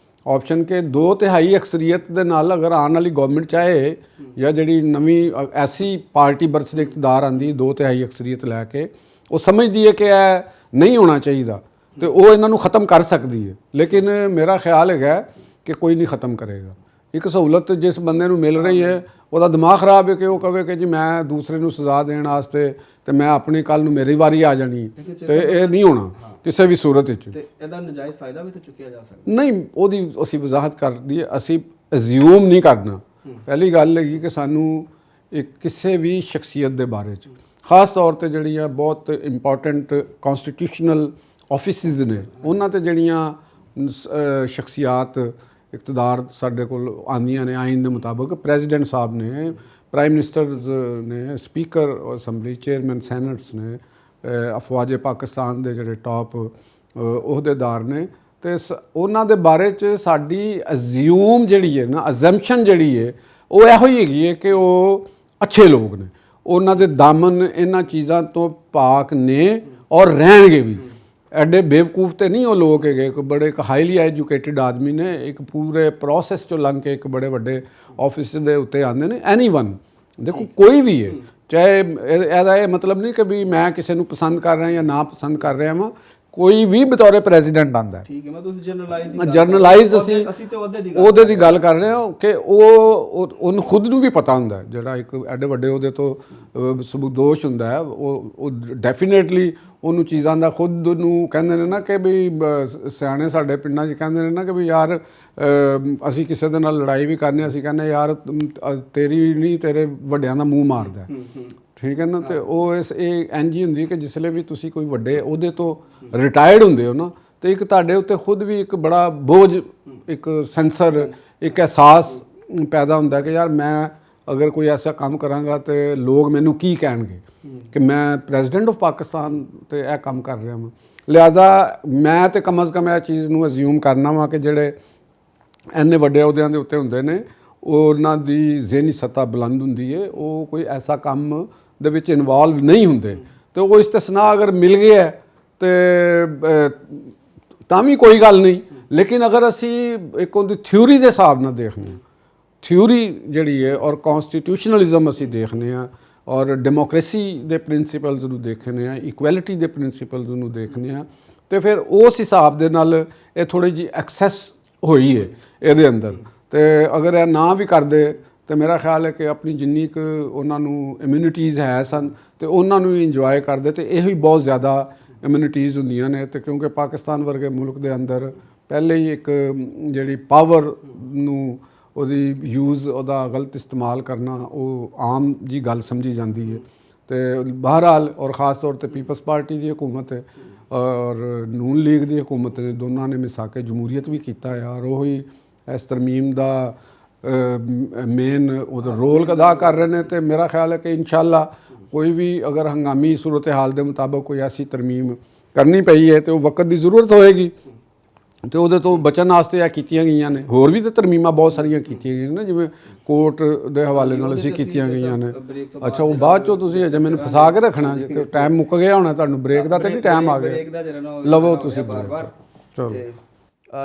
ਆਪਸ਼ਨ ਕਿ 2/3 ਅਕਸਰੀਅਤ ਦੇ ਨਾਲ ਅਗਰ ਆਉਣ ਵਾਲੀ ਗਵਰਨਮੈਂਟ ਚਾਹੇ ਜਾਂ ਜਿਹੜੀ ਨਵੀਂ ਐਸੀ ਪਾਰਟੀ ਬਰਸਦੇ ਇਕਤਦਾਰ ਆਉਂਦੀ 2/3 ਅਕਸਰੀਅਤ ਲੈ ਕੇ, ਉਹ ਸਮਝਦੀ ਹੈ ਕਿ ਇਹ ਨਹੀਂ ਹੋਣਾ ਚਾਹੀਦਾ ਤੇ ਉਹ ਇਹਨਾਂ ਨੂੰ ਖ਼ਤਮ ਕਰ ਸਕਦੀ ਹੈ। ਲੇਕਿਨ ਮੇਰਾ ਖਿਆਲ ਹੈਗਾ ਕਿ ਕੋਈ ਨਹੀਂ ਖ਼ਤਮ ਕਰੇਗਾ। ਇੱਕ ਸਹੂਲਤ ਜਿਸ ਬੰਦੇ ਨੂੰ ਮਿਲ ਰਹੀ ਹੈ ਉਹਦਾ ਦਿਮਾਗ ਖਰਾਬ ਹੈ ਕਿ ਉਹ ਕਹੇ ਕਿ ਜੀ ਮੈਂ ਦੂਸਰੇ ਨੂੰ ਸਜ਼ਾ ਦੇਣ ਵਾਸਤੇ ਤੇ ਮੈਂ ਆਪਣੀ ਕੱਲ ਨੂੰ ਮੇਰੀ ਵਾਰੀ ਆ ਜਾਣੀ, ਤੇ ਇਹ ਨਹੀਂ ਹੋਣਾ ਕਿਸੇ ਵੀ ਸੂਰਤ ਵਿੱਚ। ਤੇ ਇਹਦਾ ਨਜਾਇਜ਼ ਫਾਇਦਾ ਵੀ ਤਾਂ ਚੁੱਕਿਆ ਜਾ ਸਕਦਾ ਨਹੀਂ, ਉਹਦੀ ਅਸੀਂ ਵਜ਼ਾਹਤ ਕਰ ਦਈਏ, ਅਸੀਂ ਅਜ਼ਿਊਮ ਨਹੀਂ ਕਰਨਾ। ਪਹਿਲੀ ਗੱਲ ਹੈਗੀ ਕਿ ਸਾਨੂੰ ਇੱਕ ਕਿਸੇ ਵੀ ਸ਼ਖਸੀਅਤ ਦੇ ਬਾਰੇ 'ਚ ਖਾਸ ਤੌਰ ਤੇ ਜਿਹੜੀਆਂ ਬਹੁਤ ਇੰਪੋਰਟੈਂਟ ਕਨਸਟੀਟਿਊਸ਼ਨਲ ਆਫਿਸਿਸ ਨੇ ਉਹਨਾਂ ਤੇ ਜਿਹੜੀਆਂ ਸ਼ਖਸੀਅਤ ਇਕਤਦਾਰ ਸਾਡੇ ਕੋਲ ਆਉਂਦੀਆਂ ਨੇ ਆਈਨ ਦੇ ਮੁਤਾਬਕ, ਪ੍ਰੈਜ਼ੀਡੈਂਟ ਸਾਹਿਬ ਨੇ, ਪ੍ਰਾਈਮ ਮਿਨਿਸਟਰਸ ਨੇ, ਸਪੀਕਰ ਅਸੈਂਬਲੀ, ਚੇਅਰਮੈਨ ਸੈਨੇਟਸ ਨੇ, ਅਫਵਾਜ ਪਾਕਿਸਤਾਨ ਦੇ ਜਿਹੜੇ ਟਾਪ ਅਹੁਦੇਦਾਰ ਨੇ, ਤੇ ਉਹਨਾਂ ਦੇ ਬਾਰੇ 'ਚ ਸਾਡੀ ਅਜ਼ਿਊਮ ਜਿਹੜੀ ਹੈ ਨਾ, ਅਜ਼ੰਪਸ਼ਨ ਜਿਹੜੀ ਹੈ ਉਹ ਇਹੋ ਹੀ ਹੈਗੀ ਹੈ ਕਿ ਉਹ ਅੱਛੇ ਲੋਕ ਨੇ, ਉਹਨਾਂ ਦੇ ਦਾਮਨ ਇਹਨਾਂ ਚੀਜ਼ਾਂ ਤੋਂ ਪਾਕ ਨੇ ਔਰ ਰਹਿਣਗੇ ਵੀ। ਐਡੇ ਬੇਵਕੂਫ ਤੇ ਨਹੀਂ ਉਹ ਲੋਕ ਹੈਗੇ, ਕੋਈ ਬੜੇ ਇੱਕ ਹਾਈਲੀ ਐਜੂਕੇਟਿਡ ਆਦਮੀ ਨੇ, ਇੱਕ ਪੂਰੇ ਪ੍ਰੋਸੈਸ ਚੋਂ ਲੰਘ ਕੇ ਇੱਕ ਬੜੇ ਵੱਡੇ ਆਫਿਸ ਦੇ ਉੱਤੇ ਆਉਂਦੇ ਨੇ। ਐਨੀਵਨ, ਦੇਖੋ ਕੋਈ ਵੀ ਹੈ, ਚਾਹੇ ਇਹਦਾ ਇਹ ਮਤਲਬ ਨਹੀਂ ਕਿ ਵੀ ਮੈਂ ਕਿਸੇ ਨੂੰ ਪਸੰਦ ਕਰ ਰਿਹਾ ਜਾਂ ਨਾ ਪਸੰਦ ਕਰ ਰਿਹਾ ਵਾਂ, ਕੋਈ ਵੀ ਬਤੌਰੇ ਪ੍ਰੈਜ਼ੀਡੈਂਟ ਆਉਂਦਾ। ਠੀਕ ਹੈ, ਮੈਂ ਤੁਸੀਂ ਜਰਨਲਾਈਜ਼ ਅਸੀਂ ਤੇ ਉਹਦੇ ਦੀ ਗੱਲ ਕਰ ਰਹੇ ਹਾਂ ਕਿ ਉਹਨੂੰ ਖੁਦ ਨੂੰ ਵੀ ਪਤਾ ਹੁੰਦਾ, ਜਿਹੜਾ ਇੱਕ ਐਡੇ ਵੱਡੇ ਉਹਦੇ ਤੋਂ ਸਬੂਦੋਸ਼ ਹੁੰਦਾ ਹੈ, ਉਹ ਡੈਫੀਨੇਟਲੀ ਉਹਨੂੰ ਚੀਜ਼ਾਂ ਦਾ ਖੁਦ ਨੂੰ ਕਹਿੰਦੇ ਨੇ ਨਾ ਕਿ ਵੀ ਸਿਆਣੇ ਸਾਡੇ ਪਿੰਡਾਂ 'ਚ ਕਹਿੰਦੇ ਨੇ ਨਾ ਕਿ ਵੀ ਯਾਰ ਅਸੀਂ ਕਿਸੇ ਦੇ ਨਾਲ ਲੜਾਈ ਵੀ ਕਰਨੇ, ਅਸੀਂ ਕਹਿੰਦੇ ਯਾਰ ਤੇਰੀ ਨਹੀਂ ਤੇਰੇ ਵੱਡਿਆਂ ਦਾ ਮੂੰਹ ਮਾਰਦਾ, ਠੀਕ ਹੈ ਨਾ। ਤੇ ਉਹ ਇਹ ਇੰਝ ਹੀ ਹੁੰਦੀ ਹੈ ਕਿ ਜਿਸਲੇ ਵੀ ਤੁਸੀਂ ਕੋਈ ਵੱਡੇ ਉਹਦੇ ਤੋਂ ਰਿਟਾਇਰਡ ਹੁੰਦੇ ਹੋ ਨਾ, ਤੇ ਇੱਕ ਤੁਹਾਡੇ ਉੱਤੇ ਖੁਦ ਵੀ ਇੱਕ ਬੜਾ ਬੋਝ, ਇੱਕ ਸੈਂਸਰ, ਇੱਕ ਅਹਿਸਾਸ ਪੈਦਾ ਹੁੰਦਾ ਕਿ ਯਾਰ ਮੈਂ ਅਗਰ ਕੋਈ ਐਸਾ ਕੰਮ ਕਰਾਂਗਾ ਤੇ ਲੋਕ ਮੈਨੂੰ ਕੀ ਕਹਿਣਗੇ ਕਿ ਮੈਂ ਪ੍ਰੈਜ਼ੀਡੈਂਟ ਆਫ ਪਾਕਿਸਤਾਨ ਤੇ ਇਹ ਕੰਮ ਕਰ ਰਿਹਾ ਹਾਂ। ਲਿਹਾਜ਼ਾ ਮੈਂ ਤੇ ਕਮ ਅਜ਼ ਕਮ ਇਹ ਚੀਜ਼ ਨੂੰ ਅਜ਼ਿਊਮ ਕਰਨਾ ਵਾ ਕਿ ਜਿਹੜੇ ਇੰਨੇ ਵੱਡੇ ਅਹੁਦਿਆਂ ਦੇ ਉੱਤੇ ਹੁੰਦੇ ਨੇ ਉਹਨਾਂ ਦੀ ਜ਼ਿਹਨੀ ਸਤ੍ਹਾ ਬੁਲੰਦ ਹੁੰਦੀ ਹੈ, ਉਹ ਕੋਈ ਐਸਾ ਕੰਮ ਦੇ ਵਿੱਚ ਇਨਵੋਲਵ ਨਹੀਂ ਹੁੰਦੇ, ਤੇ ਉਹ ਇਸਤਸਨਾ ਅਗਰ ਮਿਲ ਗਿਆ ਤੇ ਤਾਂ ਵੀ ਕੋਈ ਗੱਲ ਨਹੀਂ। ਲੇਕਿਨ ਅਗਰ ਅਸੀਂ ਇੱਕ ਉਹਦੀ ਥਿਊਰੀ ਦੇ ਹਿਸਾਬ ਨਾਲ ਦੇਖਦੇ ਹਾਂ, ਥਿਊਰੀ ਜਿਹੜੀ ਹੈ ਔਰ ਕਨਸਟੀਟਿਊਸ਼ਨਲਿਜ਼ਮ ਅਸੀਂ ਦੇਖਦੇ ਹਾਂ ਔਰ ਡੈਮੋਕ੍ਰੇਸੀ ਦੇ ਪ੍ਰਿੰਸੀਪਲਸ ਨੂੰ ਦੇਖਦੇ ਹਾਂ, ਇਕੁਐਲਿਟੀ ਦੇ ਪ੍ਰਿੰਸੀਪਲਸ ਨੂੰ ਦੇਖਦੇ ਹਾਂ, ਤੇ ਫਿਰ ਉਸ ਹਿਸਾਬ ਦੇ ਨਾਲ ਇਹ ਥੋੜ੍ਹੀ ਜਿਹੀ ਐਕਸੈਸ ਹੋਈ ਹੈ ਇਹਦੇ ਅੰਦਰ। ਤੇ ਅਗਰ ਇਹ ਨਾ ਵੀ ਕਰਦੇ ਤੇ ਮੇਰਾ ਖਿਆਲ ਹੈ ਕਿ ਆਪਣੀ ਜਿੰਨੀ ਕੁ ਉਹਨਾਂ ਨੂੰ ਇਮਿਊਨਿਟੀਜ਼ ਹੈ ਸਨ ਤੇ ਉਹਨਾਂ ਨੂੰ ਇੰਜੋਏ ਕਰਦੇ, ਤੇ ਇਹੀ ਬਹੁਤ ਜ਼ਿਆਦਾ ਇਮਿਊਨਿਟੀਜ਼ ਹੁੰਦੀਆਂ ਨੇ। ਤੇ ਕਿਉਂਕਿ ਪਾਕਿਸਤਾਨ ਵਰਗੇ ਮੁਲਕ ਦੇ ਅੰਦਰ ਪਹਿਲੇ ਹੀ ਇੱਕ ਜਿਹੜੀ ਪਾਵਰ ਨੂੰ ਉਹਦੀ ਯੂਜ਼, ਉਹਦਾ ਗਲਤ ਇਸਤੇਮਾਲ ਕਰਨਾ ਉਹ ਆਮ ਜੀ ਗੱਲ ਸਮਝੀ ਜਾਂਦੀ ਹੈ। ਤੇ ਬਹਰਹਾਲ ਔਰ ख़ास ਤੌਰ ਤੇ ਪੀਪਲਸ ਪਾਰਟੀ ਦੀ ਹਕੂਮਤ ਹੈ ਔਰ ਨੂਨ ਲੀਗ ਦੀ ਹਕੂਮਤ ਨੇ, ਦੋਨਾਂ ਨੇ ਮਿਸਾ ਕੇ ਜਮਹੂਰੀਅਤ ਵੀ ਕੀਤਾ ਹੈ ਔਰ ਉਹੀ ਇਸ ਤਰਮੀਮ ਦਾ ਮੇਨ ਉਹਦਾ ਰੋਲ ਅਦਾ ਕਰ ਰਹੇ ਨੇ। ਤੇ ਮੇਰਾ ਖਿਆਲ ਹੈ ਕਿ ਇਨਸ਼ਾਅੱਲਾ ਕੋਈ ਵੀ ਅਗਰ ਹੰਗਾਮੀ ਸੂਰਤ ਹਾਲ ਦੇ ਮੁਤਾਬਕ ਕੋਈ ਐਸੀ ਤਰਮੀਮ ਕਰਨੀ ਪਈ ਹੈ ਤੇ ਉਹ ਵਕਤ ਦੀ ਜ਼ਰੂਰਤ ਹੋਏਗੀ, ਤੇ ਉਹਦੇ ਤੋਂ ਬਚਣ ਵਾਸਤੇ ਇਹ ਕੀਤੀਆਂ ਗਈਆਂ ਨੇ। ਹੋਰ ਵੀ ਤਾਂ ਤਰਮੀਮਾਂ ਬਹੁਤ ਸਾਰੀਆਂ ਕੀਤੀਆਂ ਗਈਆਂ ਨੇ, ਜਿਵੇਂ ਕੋਰਟ ਦੇ ਹਵਾਲੇ ਨਾਲ ਅਸੀਂ ਕੀਤੀਆਂ ਗਈਆਂ ਨੇ। ਅੱਛਾ, ਉਹ ਬਾਅਦ ਚੋਂ ਤੁਸੀਂ ਅਜੇ ਮੈਨੂੰ ਫਸਾ ਕੇ ਰੱਖਣਾ ਜੇ, ਤੇ ਟਾਈਮ ਮੁੱਕ ਗਿਆ ਹੋਣਾ, ਤੁਹਾਨੂੰ ਬ੍ਰੇਕ ਦਾ ਤੇ ਨਹੀਂ ਟਾਈਮ ਆ ਗਿਆ, ਲਵੋ ਤੁਸੀਂ ਬ੍ਰੇਕ। ਚਲੋ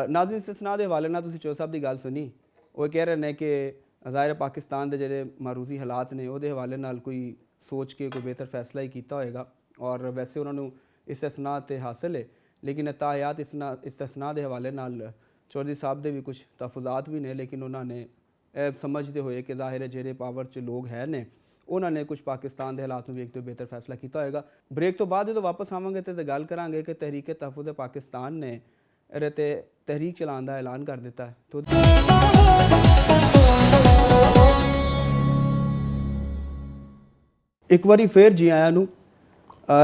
ਨਾਜ਼ਰੀਨ, ਇਸਤਸਨਾ ਦੇ ਹਵਾਲੇ ਨਾਲ ਤੁਸੀਂ ਚੌਧਰੀ ਸਾਹਿਬ ਦੀ ਗੱਲ ਸੁਣੀ, ਉਹ ਕਹਿ ਰਹੇ ਨੇ ਕਿ ਜ਼ਾਹਿਰ ਪਾਕਿਸਤਾਨ ਦੇ ਜਿਹੜੇ ਮਾਰੂਜ਼ੀ ਹਾਲਾਤ ਨੇ ਉਹਦੇ ਹਵਾਲੇ ਨਾਲ ਕੋਈ ਸੋਚ ਕੇ ਕੋਈ ਬਿਹਤਰ ਫੈਸਲਾ ਹੀ ਕੀਤਾ ਹੋਏਗਾ, ਔਰ ਵੈਸੇ ਉਹਨਾਂ ਨੂੰ ਇਸਤਸਨਾ ਤੇ ਹਾਸਿਲ ਹੈ। ਲੇਕਿਨ ਤਾਹਿਆਤ ਇਸਤਸਨਾ ਦੇ ਹਵਾਲੇ ਨਾਲ ਚੌਧਰੀ ਸਾਹਿਬ ਦੇ ਵੀ ਕੁਝ ਤਹਫੁਜ਼ਾਤ ਵੀ ਨੇ, ਲੇਕਿਨ ਉਹਨਾਂ ਨੇ ਇਹ ਸਮਝਦੇ ਹੋਏ ਕਿ ਜ਼ਾਹਿਰ ਹੈ ਜਿਹੜੇ ਪਾਵਰ 'ਚ ਲੋਕ ਹੈ ਨੇ ਉਹਨਾਂ ਨੇ ਕੁਝ ਪਾਕਿਸਤਾਨ ਦੇ ਹਾਲਾਤ ਨੂੰ ਵੇਖਦੇ ਹੋਏ ਬਿਹਤਰ ਫੈਸਲਾ ਕੀਤਾ ਹੋਏਗਾ। ਬ੍ਰੇਕ ਤੋਂ ਬਾਅਦ ਜਦੋਂ ਵਾਪਸ ਆਵਾਂਗੇ ਤੇ ਗੱਲ ਕਰਾਂਗੇ ਕਿ ਤਹਿਰੀਕ ਤਹਫੁਜ਼ ਪਾਕਿਸਤਾਨ ਨੇ ਇਹਦੇ 'ਤੇ ਤਹਿਰੀਕ ਚਲਾਉਣ ਦਾ ਐਲਾਨ ਕਰ ਦਿੱਤਾ ਹੈ। तो ਇੱਕ ਵਾਰੀ ਫਿਰ ਜੀ ਆਇਆਂ ਨੂੰ।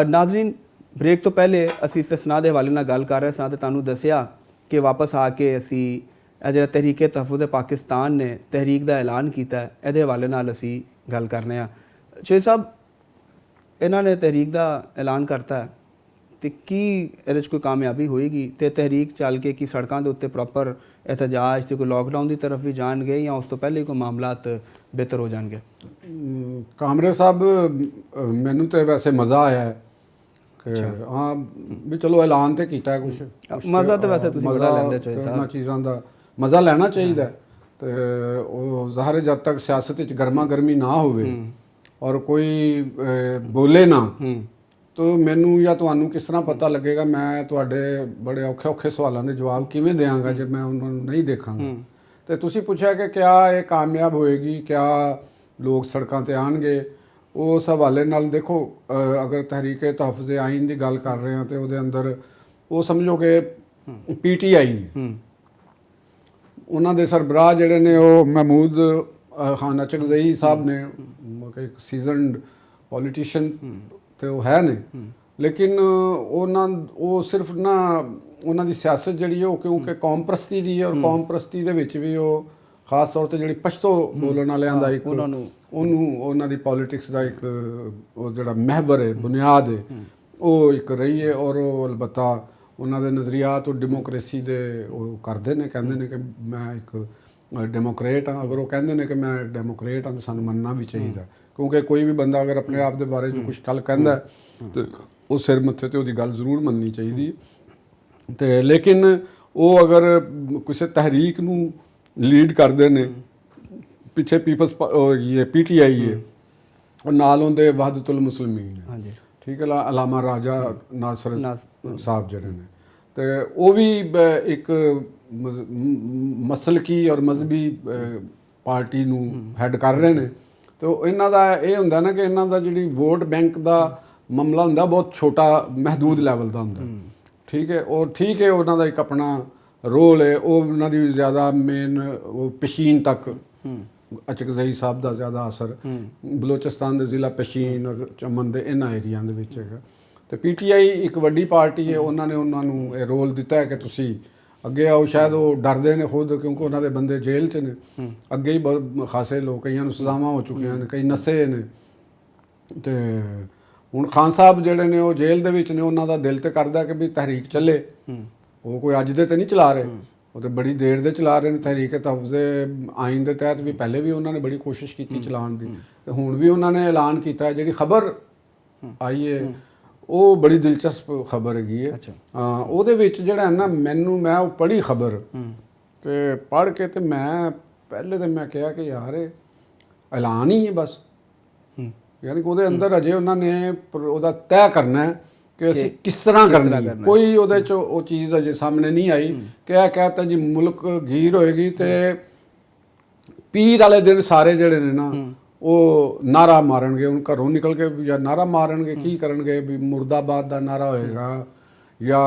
ਨਾਜ਼ਰੀਨ, ਬ੍ਰੇਕ ਤੋਂ ਪਹਿਲੇ ਅਸੀਂ ਇਸਤਿਸਨਾ ਦੇ ਹਵਾਲੇ ਨਾਲ ਗੱਲ ਕਰ ਰਹੇ ਸਾਂ ਤੇ ਤੁਹਾਨੂੰ ਦੱਸਿਆ ਕਿ ਵਾਪਸ ਆ ਕੇ ਅਸੀਂ ਇਹ ਜਿਹੜਾ ਤਹਿਰੀਕ ਤਹਫੁਜ਼ ਪਾਕਿਸਤਾਨ ਨੇ ਤਹਿਰੀਕ ਦਾ ਐਲਾਨ ਕੀਤਾ ਹੈ, ਇਹਦੇ ਹਵਾਲੇ ਨਾਲ ਅਸੀਂ ਗੱਲ ਕਰਨੇ ਆ। ਸ਼ੇਖ ਸਾਹਿਬ, ਇਹਨਾਂ ਨੇ ਤਹਿਰੀਕ ਦਾ ਐਲਾਨ ਕਰਤਾ ਹੈ ਤੇ ਕੀ ਇਹਦੇ 'ਚ ਕੋਈ ਕਾਮਯਾਬੀ ਹੋਏਗੀ ਤੇ ਤਹਿਰੀਕ ਚੱਲ ਕੇ ਕੀ ਸੜਕਾਂ ਦੇ ਉੱਤੇ ਪ੍ਰੋਪਰ ਇਹਤਜਾਜ ਤੇ ਕੋਈ ਲੋਕਡਾਊਨ ਦੀ ਤਰਫ ਵੀ ਜਾਣਗੇ ਜਾਂ ਉਸ ਤੋਂ ਪਹਿਲੇ ਕੋਈ ਮਾਮਲਾਤ ਬਿਹਤਰ ਹੋ ਜਾਣਗੇ? ਕਾਮਰੇ ਸਾਹਿਬ, ਮੈਨੂੰ ਤਾਂ ਵੈਸੇ ਮਜ਼ਾ ਆਇਆ ਹੈ ਕਿ ਹਾਂ ਵੀ ਚਲੋ ਐਲਾਨ ਤੇ ਕੀਤਾ ਹੈ ਕੁਛ ਮਜ਼ਾ ਤਾਂ ਵੈਸੇ ਤੁਸੀਂ ਬੜਾ ਲੈਂਦੇ ਚਾਹੇ ਸਾਹਿਬ, ਉਹਨਾਂ ਚੀਜ਼ਾਂ ਦਾ ਮਜ਼ਾ ਲੈਣਾ ਚਾਹੀਦਾ ਤੇ ਉਹ ਜ਼ਾਹਰ ਜਦ ਤੱਕ ਸਿਆਸਤ ਵਿੱਚ ਗਰਮਾ ਗਰਮੀ ਨਾ ਹੋਵੇ ਔਰ ਕੋਈ ਬੋਲੇ ਨਾ ਤਾਂ ਮੈਨੂੰ ਜਾਂ ਤੁਹਾਨੂੰ ਕਿਸ ਤਰ੍ਹਾਂ ਪਤਾ ਲੱਗੇਗਾ ਮੈਂ ਤੁਹਾਡੇ ਬੜੇ ਔਖੇ ਔਖੇ ਸਵਾਲਾਂ ਦੇ ਜਵਾਬ ਕਿਵੇਂ ਦੇਵਾਂਗਾ ਜੇ ਮੈਂ ਉਹਨਾਂ ਨੂੰ ਨਹੀਂ ਦੇਖਾਂਗਾ। ਤੇ ਤੁਸੀਂ ਪੁੱਛਿਆ ਕਿ ਕਿਆ ਇਹ ਕਾਮਯਾਬ ਹੋਏਗੀ, ਕਿਆ ਲੋਕ ਸੜਕਾਂ ਤੇ ਆਣਗੇ। ਉਸ ਹਵਾਲੇ ਨਾਲ ਦੇਖੋ, ਅਗਰ ਤਹਿਰੀਕ ਤਹਫੁਜ਼ ਆਇਨ ਦੀ ਗੱਲ ਕਰ ਰਹੇ ਹਾਂ ਤੇ ਉਹਦੇ ਅੰਦਰ ਉਹ ਸਮਝੋ ਕਿ ਪੀਟੀਆਈ ਉਹਨਾਂ ਦੇ ਸਰਬਰਾਹ ਜਿਹੜੇ ਨੇ ਉਹ ਮਹਿਮੂਦ ਖਾਨ ਅਚਕਜ਼ਈ ਸਾਹਿਬ ਨੇ, ਇੱਕ ਸੀਜ਼ਨਡ ਪੋਲੀਟੀਸ਼ੀਅਨ ਤੇ ਉਹ ਹੈ ਨੇ, ਲੇਕਿਨ ਉਹ ਸਿਰਫ ਨਾ ਉਹਨਾਂ ਦੀ ਸਿਆਸਤ ਜਿਹੜੀ ਹੈ ਉਹ ਕਿਉਂਕਿ ਕੌਮ ਪ੍ਰਸਤੀ ਦੀ ਹੈ ਔਰ ਕੌਮ ਪ੍ਰਸਤੀ ਦੇ ਵਿੱਚ ਵੀ ਉਹ ਖਾਸ ਤੌਰ ਤੇ ਜਿਹੜੀ ਪਸ਼ਤੋ ਬੋਲਣ ਵਾਲਿਆਂ ਦਾ ਇੱਕ ਉਹਨੂੰ ਉਹਨਾਂ ਦੀ ਪੋਲਿਟਿਕਸ ਦਾ ਇੱਕ ਉਹ ਜਿਹੜਾ ਮਹਿਵਰ ਹੈ, ਬੁਨਿਆਦ ਹੈ, ਉਹ ਇੱਕ ਰਹੀ ਹੈ। ਔਰ ਉਹ ਅਲਬੱਤਾ ਉਹਨਾਂ ਦੇ ਨਜ਼ਰੀਆਤ ਉਹ ਡੈਮੋਕ੍ਰੇਸੀ ਦੇ ਉਹ ਕਰਦੇ ਨੇ, ਕਹਿੰਦੇ ਨੇ ਕਿ ਮੈਂ ਇੱਕ ਡੈਮੋਕਰੇਟ ਹਾਂ। ਅਗਰ ਉਹ ਕਹਿੰਦੇ ਨੇ ਕਿ ਮੈਂ ਡੈਮੋਕਰੇਟ ਹਾਂ ਤਾਂ ਸਾਨੂੰ ਮੰਨਣਾ ਵੀ ਚਾਹੀਦਾ, ਕਿਉਂਕਿ ਕੋਈ ਵੀ ਬੰਦਾ ਅਗਰ ਆਪਣੇ ਆਪ ਦੇ ਬਾਰੇ 'ਚ ਕੁਛ ਗੱਲ ਕਹਿੰਦਾ ਤੇ ਉਹ ਸਿਰ ਮੱਥੇ ਤੇ ਉਹਦੀ ਗੱਲ ਜ਼ਰੂਰ ਮੰਨਣੀ ਚਾਹੀਦੀ ਹੈ। ਤੇ ਲੇਕਿਨ ਉਹ ਅਗਰ ਕਿਸੇ ਤਹਿਰੀਕ ਨੂੰ ਲੀਡ ਕਰਦੇ ਨੇ, ਪਿੱਛੇ ਪੀਪਲਸ ਇਹ ਪੀਟੀਆਈ ਹੈ, ਉਹ ਨਾਲ ਉਹਦੇ ਵਹਦਤੁਲ ਮੁਸਲਮੀਨ ਹੈ, ਹਾਂਜੀ ਠੀਕ ਹੈ, ਅਲਾਮਾ ਰਾਜਾ ਨਾਸਰ ਸਾਹਿਬ ਜਿਹੜੇ ਨੇ, ਤੇ ਉਹ ਵੀ ਇੱਕ ਮਸਲਕੀ ਔਰ ਮਜ਼ਹਬੀ ਪਾਰਟੀ ਨੂੰ ਹੈਡ ਕਰ ਰਹੇ ਨੇ। ਤੇ ਇਹਨਾਂ ਦਾ ਇਹ ਹੁੰਦਾ ਨਾ ਕਿ ਇਹਨਾਂ ਦਾ ਜਿਹੜੀ ਵੋਟ ਬੈਂਕ ਦਾ ਮਾਮਲਾ ਹੁੰਦਾ ਬਹੁਤ ਛੋਟਾ ਮਹਦੂਦ ਲੈਵਲ ਦਾ ਹੁੰਦਾ, ਠੀਕ ਹੈ। ਉਹ ਠੀਕ ਹੈ, ਉਹਨਾਂ ਦਾ ਇੱਕ ਆਪਣਾ ਰੋਲ ਹੈ, ਉਹ ਉਹਨਾਂ ਦੀ ਜ਼ਿਆਦਾ ਮੇਨ ਉਹ ਪਸ਼ੀਨ ਤੱਕ ਅਚਕਜ਼ਈ ਸਾਹਿਬ ਦਾ ਜ਼ਿਆਦਾ ਅਸਰ ਬਲੋਚਿਸਤਾਨ ਦੇ ਜ਼ਿਲ੍ਹਾ ਪਸ਼ੀਨ ਔਰ ਚਮਨ ਦੇ ਇਹਨਾਂ ਏਰੀਆ ਦੇ ਵਿੱਚ ਹੈਗਾ। ਤੇ ਪੀਟੀਆਈ ਇੱਕ ਵੱਡੀ ਪਾਰਟੀ ਹੈ, ਉਹਨਾਂ ਨੇ ਉਹਨਾਂ ਨੂੰ ਇਹ ਰੋਲ ਦਿੱਤਾ ਹੈ ਕਿ ਤੁਸੀਂ ਅੱਗੇ ਆਓ। ਸ਼ਾਇਦ ਉਹ ਡਰਦੇ ਨੇ ਖੁਦ, ਕਿਉਂਕਿ ਉਹਨਾਂ ਦੇ ਬੰਦੇ ਜੇਲ੍ਹ 'ਚ ਨੇ, ਅੱਗੇ ਹੀ ਬਹੁਤ ਖਾਸੇ ਲੋਕ, ਕਈਆਂ ਨੂੰ ਸਜ਼ਾਵਾਂ ਹੋ ਚੁੱਕੀਆਂ ਨੇ, ਕਈ ਨਸੇ ਨੇ। ਤੇ ਹੁਣ ਖਾਨ ਸਾਹਿਬ ਜਿਹੜੇ ਨੇ ਉਹ ਜੇਲ੍ਹ ਦੇ ਵਿੱਚ ਨੇ, ਉਹਨਾਂ ਦਾ ਦਿਲ ਤੇ ਕਰਦਾ ਕਿ ਵੀ ਤਹਿਰੀਕ ਚੱਲੇ। ਉਹ ਕੋਈ ਅੱਜ ਦੇ ਤੇ ਨਹੀਂ ਚਲਾ ਰਹੇ, ਉਹ ਤਾਂ ਬੜੀ ਦੇਰ ਦੇ ਚਲਾ ਰਹੇ ਨੇ। ਤਹਿਰੀਕ ਤਹਫੁਜ਼ ਆਇਨ ਦੇ ਤਹਿਤ ਵੀ ਪਹਿਲੇ ਵੀ ਉਹਨਾਂ ਨੇ ਬੜੀ ਕੋਸ਼ਿਸ਼ ਕੀਤੀ ਚਲਾਉਣ ਦੀ, ਤੇ ਹੁਣ ਵੀ ਉਹਨਾਂ ਨੇ ਐਲਾਨ ਕੀਤਾ। ਜਿਹੜੀ ਖਬਰ ਆਈ ਹੈ ਉਹ ਬੜੀ ਦਿਲਚਸਪ ਖਬਰ ਹੈਗੀ ਹੈ। ਉਹਦੇ ਵਿੱਚ ਜਿਹੜਾ ਨਾ ਮੈਂ ਉਹ ਪੜ੍ਹੀ ਖਬਰ, ਤੇ ਪੜ੍ਹ ਕੇ ਤੇ ਮੈਂ ਪਹਿਲੇ ਤਾਂ ਮੈਂ ਕਿਹਾ ਕਿ ਯਾਰ ਇਹ ਐਲਾਨ ਹੀ ਹੈ ਬਸ, ਯਾਨੀ ਕਿ ਉਹਦੇ ਅੰਦਰ ਅਜੇ ਉਹਨਾਂ ਨੇ ਉਹਦਾ ਤੈਅ ਕਰਨਾ ਹੈ ਕਿ ਅਸੀਂ ਕਿਸ ਤਰ੍ਹਾਂ ਕਰਨੀ। ਕੋਈ ਉਹਦੇ 'ਚ ਉਹ ਚੀਜ਼ ਅਜੇ ਸਾਹਮਣੇ ਨਹੀਂ ਆਈ ਕਿ ਇਹ ਕਹਿਤਾ ਜੀ ਮੁਲਕ ਗੀਰ ਹੋਏਗੀ ਤੇ ਪੀਰ ਵਾਲੇ ਦਿਨ ਸਾਰੇ ਜਿਹੜੇ ਨੇ ਨਾ ਉਹ ਨਾਰਾ ਮਾਰਨਗੇ, ਹੁਣ ਘਰੋਂ ਨਿਕਲ ਕੇ ਜਾਂ ਨਾਰਾ ਮਾਰਨਗੇ, ਕੀ ਕਰਨਗੇ ਵੀ ਮੁਰਦਾਬਾਦ ਦਾ ਨਾਰਾ ਹੋਏਗਾ, ਜਾਂ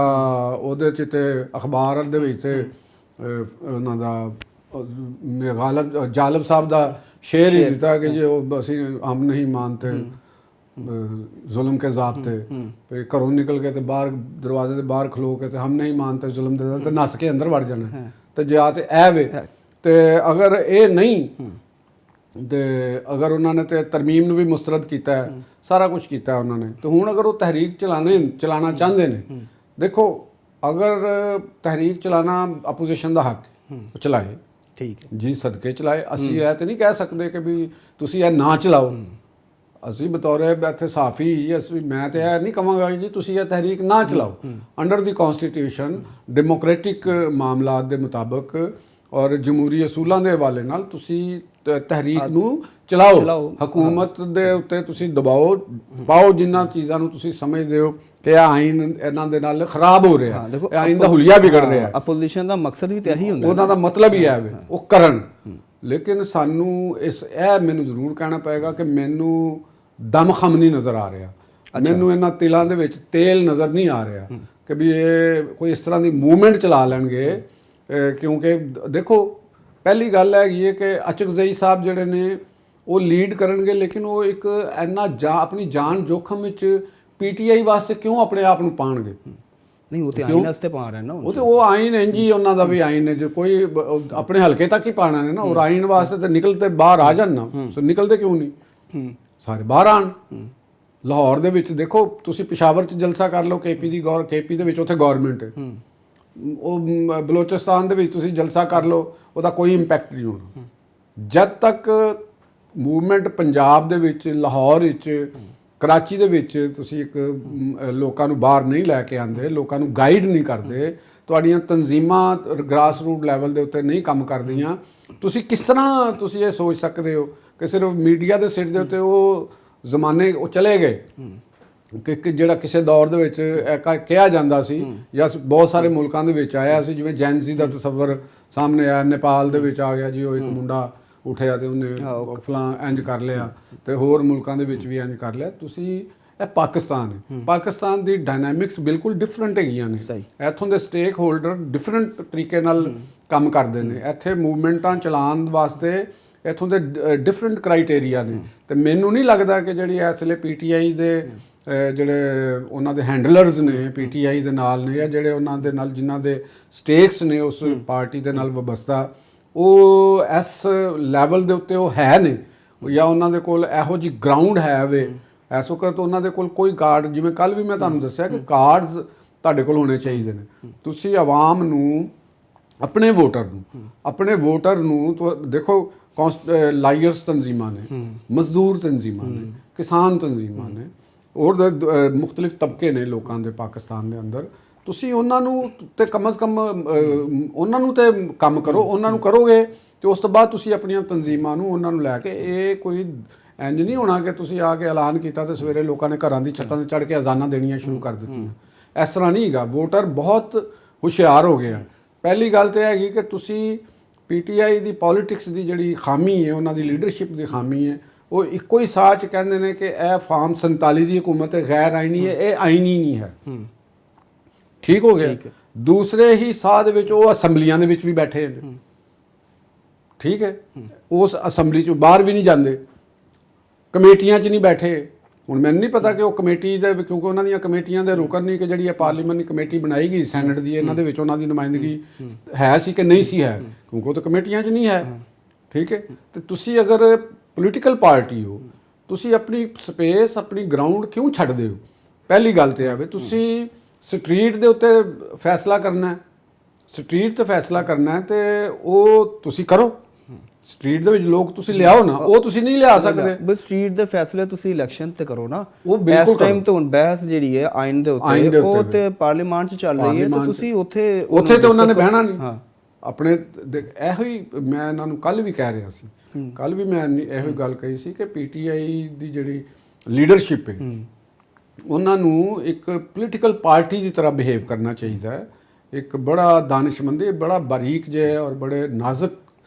ਉਹਦੇ 'ਚ ਤੇ ਅਖਬਾਰ ਦੇ ਵਿੱਚ ਤੇ ਉਹਨਾਂ ਦਾ ਜਾਲਬ ਸਾਹਿਬ ਦਾ ਸ਼ੇਰ ਹੀ ਦਿੱਤਾ ਕਿ ਜੇ ਉਹ ਅਸੀਂ ਹਮ ਨਹੀਂ ਮਾਨਤੇ ਜ਼ੁਲਮ ਕੇ ਜ਼ਾਬਤੇ, ਤੇ ਘਰੋਂ ਨਿਕਲ ਕੇ ਤੇ ਬਾਹਰ ਦਰਵਾਜ਼ੇ ਦੇ ਬਾਹਰ ਖਲੋ ਕੇ ਤੇ ਹਮ ਨਹੀਂ ਮਾਨਤੇ ਜ਼ੁਲਮ ਦੇ, ਤੇ ਨੱਸ ਕੇ ਅੰਦਰ ਵੜ ਜਾਣਾ। ਤੇ ਜਾਂ ਤੇ ਇਹ ਵੇ, ਤੇ ਅਗਰ ਇਹ ਨਹੀਂ ਤੇ ਅਗਰ ਉਹਨਾਂ ਨੇ ਤੇ ਤਰਮੀਮ ਨੂੰ ਵੀ ਮੁਸਤਰਦ ਕੀਤਾ ਹੈ, ਸਾਰਾ ਕੁਝ ਕੀਤਾ ਉਹਨਾਂ ਨੇ, ਤੇ ਹੁਣ ਅਗਰ ਉਹ ਤਹਿਰੀਕ ਚਲਾਣਾ ਚਾਹੁੰਦੇ ਨੇ, ਦੇਖੋ ਅਗਰ ਤਹਿਰੀਕ ਚਲਾਣਾ ਅਪੋਜੀਸ਼ਨ ਦਾ ਹੱਕ ਉਹ ਚਲਾਏ, ਠੀਕ ਹੈ ਜੀ, ਸਦਕੇ ਚਲਾਏ। ਅਸੀਂ ਇਹ ਤੇ ਨਹੀਂ ਕਹਿ ਸਕਦੇ ਕਿ ਵੀ ਤੁਸੀਂ ਇਹ ਨਾ ਚਲਾਓ। ਅਸੀਂ ਬਤੌਰ ਇੱਥੇ ਸਾਫੀ ਮੈਂ ਤੇ ਇਹ ਨਹੀਂ ਕਹਾਂਗਾ ਜੀ ਤੁਸੀਂ ਇਹ ਤਹਿਰੀਕ ਨਾ ਚਲਾਓ। ਅੰਡਰ ਦੀ ਕਨਸਟੀਟਿਊਸ਼ਨ ਡੈਮੋਕ੍ਰੈਟਿਕ ਮਾਮਲਾਤ ਦੇ ਮੁਤਾਬਕ ਔਰ ਜਮਹੂਰੀ ਅਸੂਲਾਂ ਦੇ ਹਵਾਲੇ ਨਾਲ ਤੁਸੀਂ ਤਹਿਰੀਕ ਨੂੰ ਚਲਾਓ। ਹਕੂਮਤ ਦੇ ਉੱਤੇ ਤੁਸੀਂ ਦਬਾਓ ਪਾਓ ਜਿਨ੍ਹਾਂ ਚੀਜ਼ਾਂ ਨੂੰ ਤੁਸੀਂ ਸਮਝਦੇ ਹੋ ਕਿ ਇਹ ਆਇਨ ਇਹਨਾਂ ਦੇ ਨਾਲ ਖਰਾਬ ਹੋ ਰਿਹਾ, ਇਹ ਆਇਨ ਦਾ ਹੁਲੀਆ ਵਿਗੜ ਰਿਹਾ। ਅਪੋਜੀਸ਼ਨ ਦਾ ਮਕਸਦ ਵੀ ਤੇ ਇਹੀ ਹੁੰਦਾ, ਉਹਨਾਂ ਦਾ ਮਤਲਬ ਹੀ ਹੈ ਉਹ ਕਰਨ। ਲੇਕਿਨ ਸਾਨੂੰ ਇਹ ਮੈਨੂੰ ਜ਼ਰੂਰ ਕਹਿਣਾ ਪਏਗਾ ਕਿ ਮੈਨੂੰ ਦਮਖਮ ਨਹੀਂ ਨਜ਼ਰ ਆ ਰਿਹਾ, ਮੈਨੂੰ ਇਹਨਾਂ ਤਿਲਾਂ ਦੇ ਵਿੱਚ ਤੇਲ ਨਜ਼ਰ ਨਹੀਂ ਆ ਰਿਹਾ ਕਿ ਵੀ ਇਹ ਕੋਈ ਇਸ ਤਰ੍ਹਾਂ ਦੀ ਮੂਵਮੈਂਟ ਚਲਾ ਲੈਣਗੇ। ਕਿਉਂਕਿ ਦੇਖੋ ਪਹਿਲੀ ਗੱਲ ਹੈਗੀ ਹੈ ਕਿ ਅਚਕਜ਼ਈ ਸਾਹਿਬ ਜਿਹੜੇ ਨੇ ਉਹ ਲੀਡ ਕਰਨਗੇ, ਲੇਕਿਨ ਉਹ ਇੱਕ ਇੰਨਾ ਆਪਣੀ ਜਾਨ ਜੋਖਮ ਵਿੱਚ ਪੀਟੀਆਈ ਵਾਸਤੇ ਕਿਉਂ ਆਪਣੇ ਆਪ ਨੂੰ ਪਾਣਗੇ? ਨਹੀਂ, ਉਹ ਤੇ ਆਈਨ ਵਾਸਤੇ ਪਾ ਰਹੇ ਨਾ ਉਹ ਤੇ ਉਹ ਆਈਨ ਇੰਜ ਹੀ ਉਹਨਾਂ ਦਾ ਵੀ ਆਈਨ ਹੈ, ਜੇ ਕੋਈ ਆਪਣੇ ਹਲਕੇ ਤੱਕ ਹੀ ਪਾਣਾ ਨੇ ਨਾ, ਔਰ ਆਈਨ ਵਾਸਤੇ ਤੇ ਨਿਕਲ ਤੇ ਬਾਹਰ ਆ ਜਾਣ ਨਾ, ਸੋ ਨਿਕਲਦੇ ਕਿਉਂ ਨਹੀਂ? ਸਾਰੇ ਬਾਹਰ ਆਣ। ਲਾਹੌਰ ਦੇ ਵਿੱਚ ਦੇਖੋ ਤੁਸੀਂ, ਪਿਸ਼ਾਵਰ 'ਚ ਜਲਸਾ ਕਰ ਲਓ, ਕੇਪੀ ਦੇ ਵਿੱਚ ਉੱਥੇ ਗਵਰਨਮੈਂਟ ਹੈ। ਉਹ ਬਲੋਚਿਸਤਾਨ ਦੇ ਵਿੱਚ ਤੁਸੀਂ ਜਲਸਾ ਕਰ ਲਓ, ਉਹਦਾ ਕੋਈ ਇੰਪੈਕਟ ਨਹੀਂ ਹੋਣਾ। ਜਦ ਤੱਕ ਮੂਵਮੈਂਟ ਪੰਜਾਬ ਦੇ ਵਿੱਚ, ਲਾਹੌਰ ਵਿੱਚ, ਕਰਾਚੀ ਦੇ ਵਿੱਚ ਤੁਸੀਂ ਇੱਕ ਲੋਕਾਂ ਨੂੰ ਬਾਹਰ ਨਹੀਂ ਲੈ ਕੇ ਆਉਂਦੇ, ਲੋਕਾਂ ਨੂੰ ਗਾਈਡ ਨਹੀਂ ਕਰਦੇ, ਤੁਹਾਡੀਆਂ ਤਨਜ਼ੀਮਾਂ ਗ੍ਰਾਸ ਰੂਟ ਲੈਵਲ ਦੇ ਉੱਤੇ ਨਹੀਂ ਕੰਮ ਕਰਦੀਆਂ, ਤੁਸੀਂ ਕਿਸ ਤਰ੍ਹਾਂ ਤੁਸੀਂ ਇਹ ਸੋਚ ਸਕਦੇ ਹੋ ਕਿ ਸਿਰਫ ਮੀਡੀਆ ਦੇ ਸਿਰ ਦੇ ਉੱਤੇ ਉਹ ਜ਼ਮਾਨੇ ਉਹ ਚਲੇ ਗਏ ਕਿ ਜਿਹੜਾ ਕਿਸੇ ਦੌਰ ਦੇ ਵਿੱਚ ਕਿਹਾ ਜਾਂਦਾ ਸੀ, ਜਾਂ ਬਹੁਤ ਸਾਰੇ ਮੁਲਕਾਂ ਦੇ ਵਿੱਚ ਆਇਆ ਸੀ, ਜਿਵੇਂ ਜੈਨਜ਼ੀ ਦਾ ਤਸੱਵਰ ਸਾਹਮਣੇ ਆਇਆ, ਨੇਪਾਲ ਦੇ ਵਿੱਚ ਆ ਗਿਆ ਜੀ, ਉਹ ਇੱਕ ਮੁੰਡਾ ਉੱਠਿਆ ਤੇ ਉਹਨੇ ਫਲਾਂ ਇੰਜ ਕਰ ਲਿਆ, ਤੇ ਹੋਰ ਮੁਲਕਾਂ ਦੇ ਵਿੱਚ ਵੀ ਇੰਜ ਕਰ ਲਿਆ। ਤੁਸੀਂ ਇਹ ਪਾਕਿਸਤਾਨ ਹੈ, ਪਾਕਿਸਤਾਨ ਦੀ ਡਾਇਨਾਮਿਕਸ ਬਿਲਕੁਲ ਡਿਫਰੈਂਟ ਹੈਗੀਆਂ ਨੇ, ਇੱਥੋਂ ਦੇ ਸਟੇਕ ਹੋਲਡਰ ਡਿਫਰੈਂਟ ਤਰੀਕੇ ਨਾਲ ਕੰਮ ਕਰਦੇ ਨੇ, ਇੱਥੇ ਮੂਵਮੈਂਟਾਂ ਚਲਾਉਣ ਵਾਸਤੇ ਇੱਥੋਂ ਦੇ ਡਿਫਰੈਂਟ ਕ੍ਰਾਈਟੇਰੀਆ ਨੇ। ਤੇ ਮੈਨੂੰ ਨਹੀਂ ਲੱਗਦਾ ਕਿ ਜਿਹੜੀ ਇਸ ਵੇਲੇ ਪੀਟੀਆਈ ਦੇ ਜਿਹੜੇ ਉਹਨਾਂ ਦੇ ਹੈਂਡਲਰਸ ਨੇ ਪੀਟੀਆਈ ਦੇ ਨਾਲ ਨੇ, ਜਾਂ ਜਿਹੜੇ ਉਹਨਾਂ ਦੇ ਨਾਲ ਜਿਨ੍ਹਾਂ ਦੇ ਸਟੇਕਸ ਨੇ ਉਸ ਪਾਰਟੀ ਦੇ ਨਾਲ ਵਬਸਤਾ, ਉਹ ਇਸ ਲੈਵਲ ਦੇ ਉੱਤੇ ਉਹ ਹੈ ਨੇ, ਜਾਂ ਉਹਨਾਂ ਦੇ ਕੋਲ ਇਹੋ ਜਿਹੀ ਗਰਾਊਂਡ ਹੈ ਵੇ ਇਸ ਵਕਤ ਉਹਨਾਂ ਦੇ ਕੋਲ ਕੋਈ ਕਾਰਡ, ਜਿਵੇਂ ਕੱਲ ਵੀ ਮੈਂ ਤੁਹਾਨੂੰ ਦੱਸਿਆ ਕਿ ਕਾਰਡਸ ਤੁਹਾਡੇ ਕੋਲ ਹੋਣੇ ਚਾਹੀਦੇ ਨੇ। ਤੁਸੀਂ ਆਵਾਮ ਨੂੰ, ਆਪਣੇ ਵੋਟਰ ਨੂੰ ਦੇਖੋ, ਲਾਇਰਸ ਤਨਜ਼ੀਮਾਂ ਨੇ, ਮਜ਼ਦੂਰ ਤਨਜ਼ੀਮਾਂ ਨੇ, ਕਿਸਾਨ ਤਨਜ਼ੀਮਾਂ ਨੇ, ਹੋਰ ਮੁਖਤਲਿਫ ਤਬਕੇ ਨੇ ਲੋਕਾਂ ਦੇ ਪਾਕਿਸਤਾਨ ਦੇ ਅੰਦਰ। ਤੁਸੀਂ ਉਹਨਾਂ ਨੂੰ ਤੇ ਕਮ ਅਜ਼ ਕਮ ਉਹਨਾਂ ਨੂੰ ਤੇ ਕੰਮ ਕਰੋ, ਉਹਨਾਂ ਨੂੰ ਕਰੋਗੇ ਤੇ ਉਸ ਤੋਂ ਬਾਅਦ ਤੁਸੀਂ ਆਪਣੀਆਂ ਤਨਜ਼ੀਮਾਂ ਨੂੰ ਉਹਨਾਂ ਨੂੰ ਲੈ ਕੇ, ਇਹ ਕੋਈ ਇੰਜ ਨਹੀਂ ਹੋਣਾ ਕਿ ਤੁਸੀਂ ਆ ਕੇ ਐਲਾਨ ਕੀਤਾ ਤੇ ਸਵੇਰੇ ਲੋਕਾਂ ਨੇ ਘਰਾਂ ਦੀ ਛੱਤਾਂ 'ਤੇ ਚੜ੍ਹ ਕੇ ਅਜ਼ਾਨਾਂ ਦੇਣੀਆਂ ਸ਼ੁਰੂ ਕਰ ਦਿੱਤੀਆਂ। ਇਸ ਤਰ੍ਹਾਂ ਨਹੀਂ ਹੈਗਾ। ਵੋਟਰ ਬਹੁਤ ਹੁਸ਼ਿਆਰ ਹੋ ਗਿਆ। ਪਹਿਲੀ ਗੱਲ ਤਾਂ ਹੈਗੀ ਕਿ ਤੁਸੀਂ ਪੀਟੀਆਈ ਦੀ ਪੋਲਿਟਿਕਸ ਦੀ ਜਿਹੜੀ ਖਾਮੀ ਹੈ, ਉਹਨਾਂ ਦੀ ਲੀਡਰਸ਼ਿਪ ਦੀ ਖਾਮੀ ਹੈ, ਉਹ ਇੱਕੋ ਹੀ ਸਾਹ 'ਚ ਕਹਿੰਦੇ ਨੇ ਕਿ ਇਹ ਫਾਰਮ 47 ਦੀ ਹਕੂਮਤ ਗੈਰ ਆਈਨੀ ਹੈ, ਇਹ ਆਈਨੀ ਨਹੀਂ ਹੈ। ਠੀਕ ਹੋ ਗਿਆ। ਦੂਸਰੇ ਹੀ ਸਾਹ ਦੇ ਵਿੱਚ ਉਹ ਅਸੈਂਬਲੀਆਂ ਦੇ ਵਿੱਚ ਵੀ ਬੈਠੇ ਨੇ, ਠੀਕ ਹੈ, ਉਸ ਅਸੈਂਬਲੀ 'ਚ ਬਾਹਰ ਵੀ ਨਹੀਂ ਜਾਂਦੇ, ਕਮੇਟੀਆਂ 'ਚ ਨਹੀਂ ਬੈਠੇ। ਹੁਣ ਮੈਨੂੰ ਨਹੀਂ ਪਤਾ ਕਿ ਉਹ ਕਮੇਟੀ ਦੇ, ਕਿਉਂਕਿ ਉਹਨਾਂ ਦੀਆਂ ਕਮੇਟੀਆਂ ਦੇ ਰੁਕਨ ਨਹੀਂ ਕਿ ਜਿਹੜੀ ਇਹ ਪਾਰਲੀਮੈਂਟ ਦੀ ਕਮੇਟੀ ਬਣਾਈ ਗਈ ਸੈਨੇਟ ਦੀ, ਇਹਨਾਂ ਦੇ ਵਿੱਚ ਉਹਨਾਂ ਦੀ ਨੁਮਾਇੰਦਗੀ ਹੈ ਸੀ ਕਿ ਨਹੀਂ ਸੀ ਹੈ, ਕਿਉਂਕਿ ਉਹ ਤਾਂ ਕਮੇਟੀਆਂ 'ਚ ਨਹੀਂ ਹੈ। ਠੀਕ ਹੈ। ਤੇ ਤੁਸੀਂ ਅਗਰ ਪੋਲੀਟੀਕਲ ਪਾਰਟੀ ਹੋ, ਤੁਸੀਂ ਆਪਣੀ ਸਪੇਸ, ਆਪਣੀ ਗਰਾਊਂਡ ਕਿਉਂ ਛੱਡਦੇ ਹੋ? ਪਹਿਲੀ ਗੱਲ ਤੇ ਆਵੇ, ਤੁਸੀਂ ਸਟਰੀਟ ਦੇ ਉੱਤੇ ਫੈਸਲਾ ਕਰਨਾ, ਸਟਰੀਟ ਤੇ ਫੈਸਲਾ ਕਰਨਾ ਹੈ ਤੇ ਉਹ ਤੁਸੀਂ ਕਰੋ। ਸਟਰੀਟ ਦੇ ਵਿੱਚ ਲੋਕ ਤੁਸੀਂ ਲਿਆਓ ਨਾ, ਉਹ ਤੁਸੀਂ ਨਹੀਂ ਲਿਆ ਸਕਦੇ। ਬਸ ਸਟਰੀਟ ਦੇ ਫੈਸਲੇ ਤੁਸੀਂ ਇਲੈਕਸ਼ਨ ਤੇ ਕਰੋ ਨਾ। ਉਹ ਇਸ ਟਾਈਮ ਤੇ ਹੁਣ ਬਹਿਸ ਜਿਹੜੀ ਹੈ ਆਇਨ ਦੇ ਉੱਤੇ, ਉਹ ਤੇ ਪਾਰਲੀਮੈਂਟ 'ਚ ਚੱਲ ਰਹੀ ਹੈ, ਤੇ ਤੁਸੀਂ ਉੱਥੇ ਤੇ ਉਹਨਾਂ ਨੇ ਬਹਿਣਾ ਨਹੀਂ। ਹਾਂ, ਆਪਣੇ ਇਹੋ ਹੀ ਮੈਂ ਇਹਨਾਂ ਨੂੰ ਕੱਲ ਵੀ ਕਹਿ ਰਿਹਾ ਸੀ, ਕੱਲ ਵੀ ਮੈਂ ਇਹੋ ਹੀ ਗੱਲ ਕਹੀ ਸੀ ਕਿ ਪੀਟੀਆਈ ਦੀ ਜਿਹੜੀ ਲੀਡਰਸ਼ਿਪ ਹੈ, ਉਹਨਾਂ ਨੂੰ ਇੱਕ ਪੋਲੀਟੀਕਲ ਪਾਰਟੀ ਦੀ ਤਰ੍ਹਾਂ ਬਿਹੇਵ ਕਰਨਾ ਚਾਹੀਦਾ ਹੈ। ਇੱਕ ਬੜਾ ਦਾਨਿਸ਼ਮੰਦ, ਬੜਾ ਬਾਰੀਕ ਜਿਹਾ ਔਰ ਬੜੇ ਨਾਜ਼ੁਕ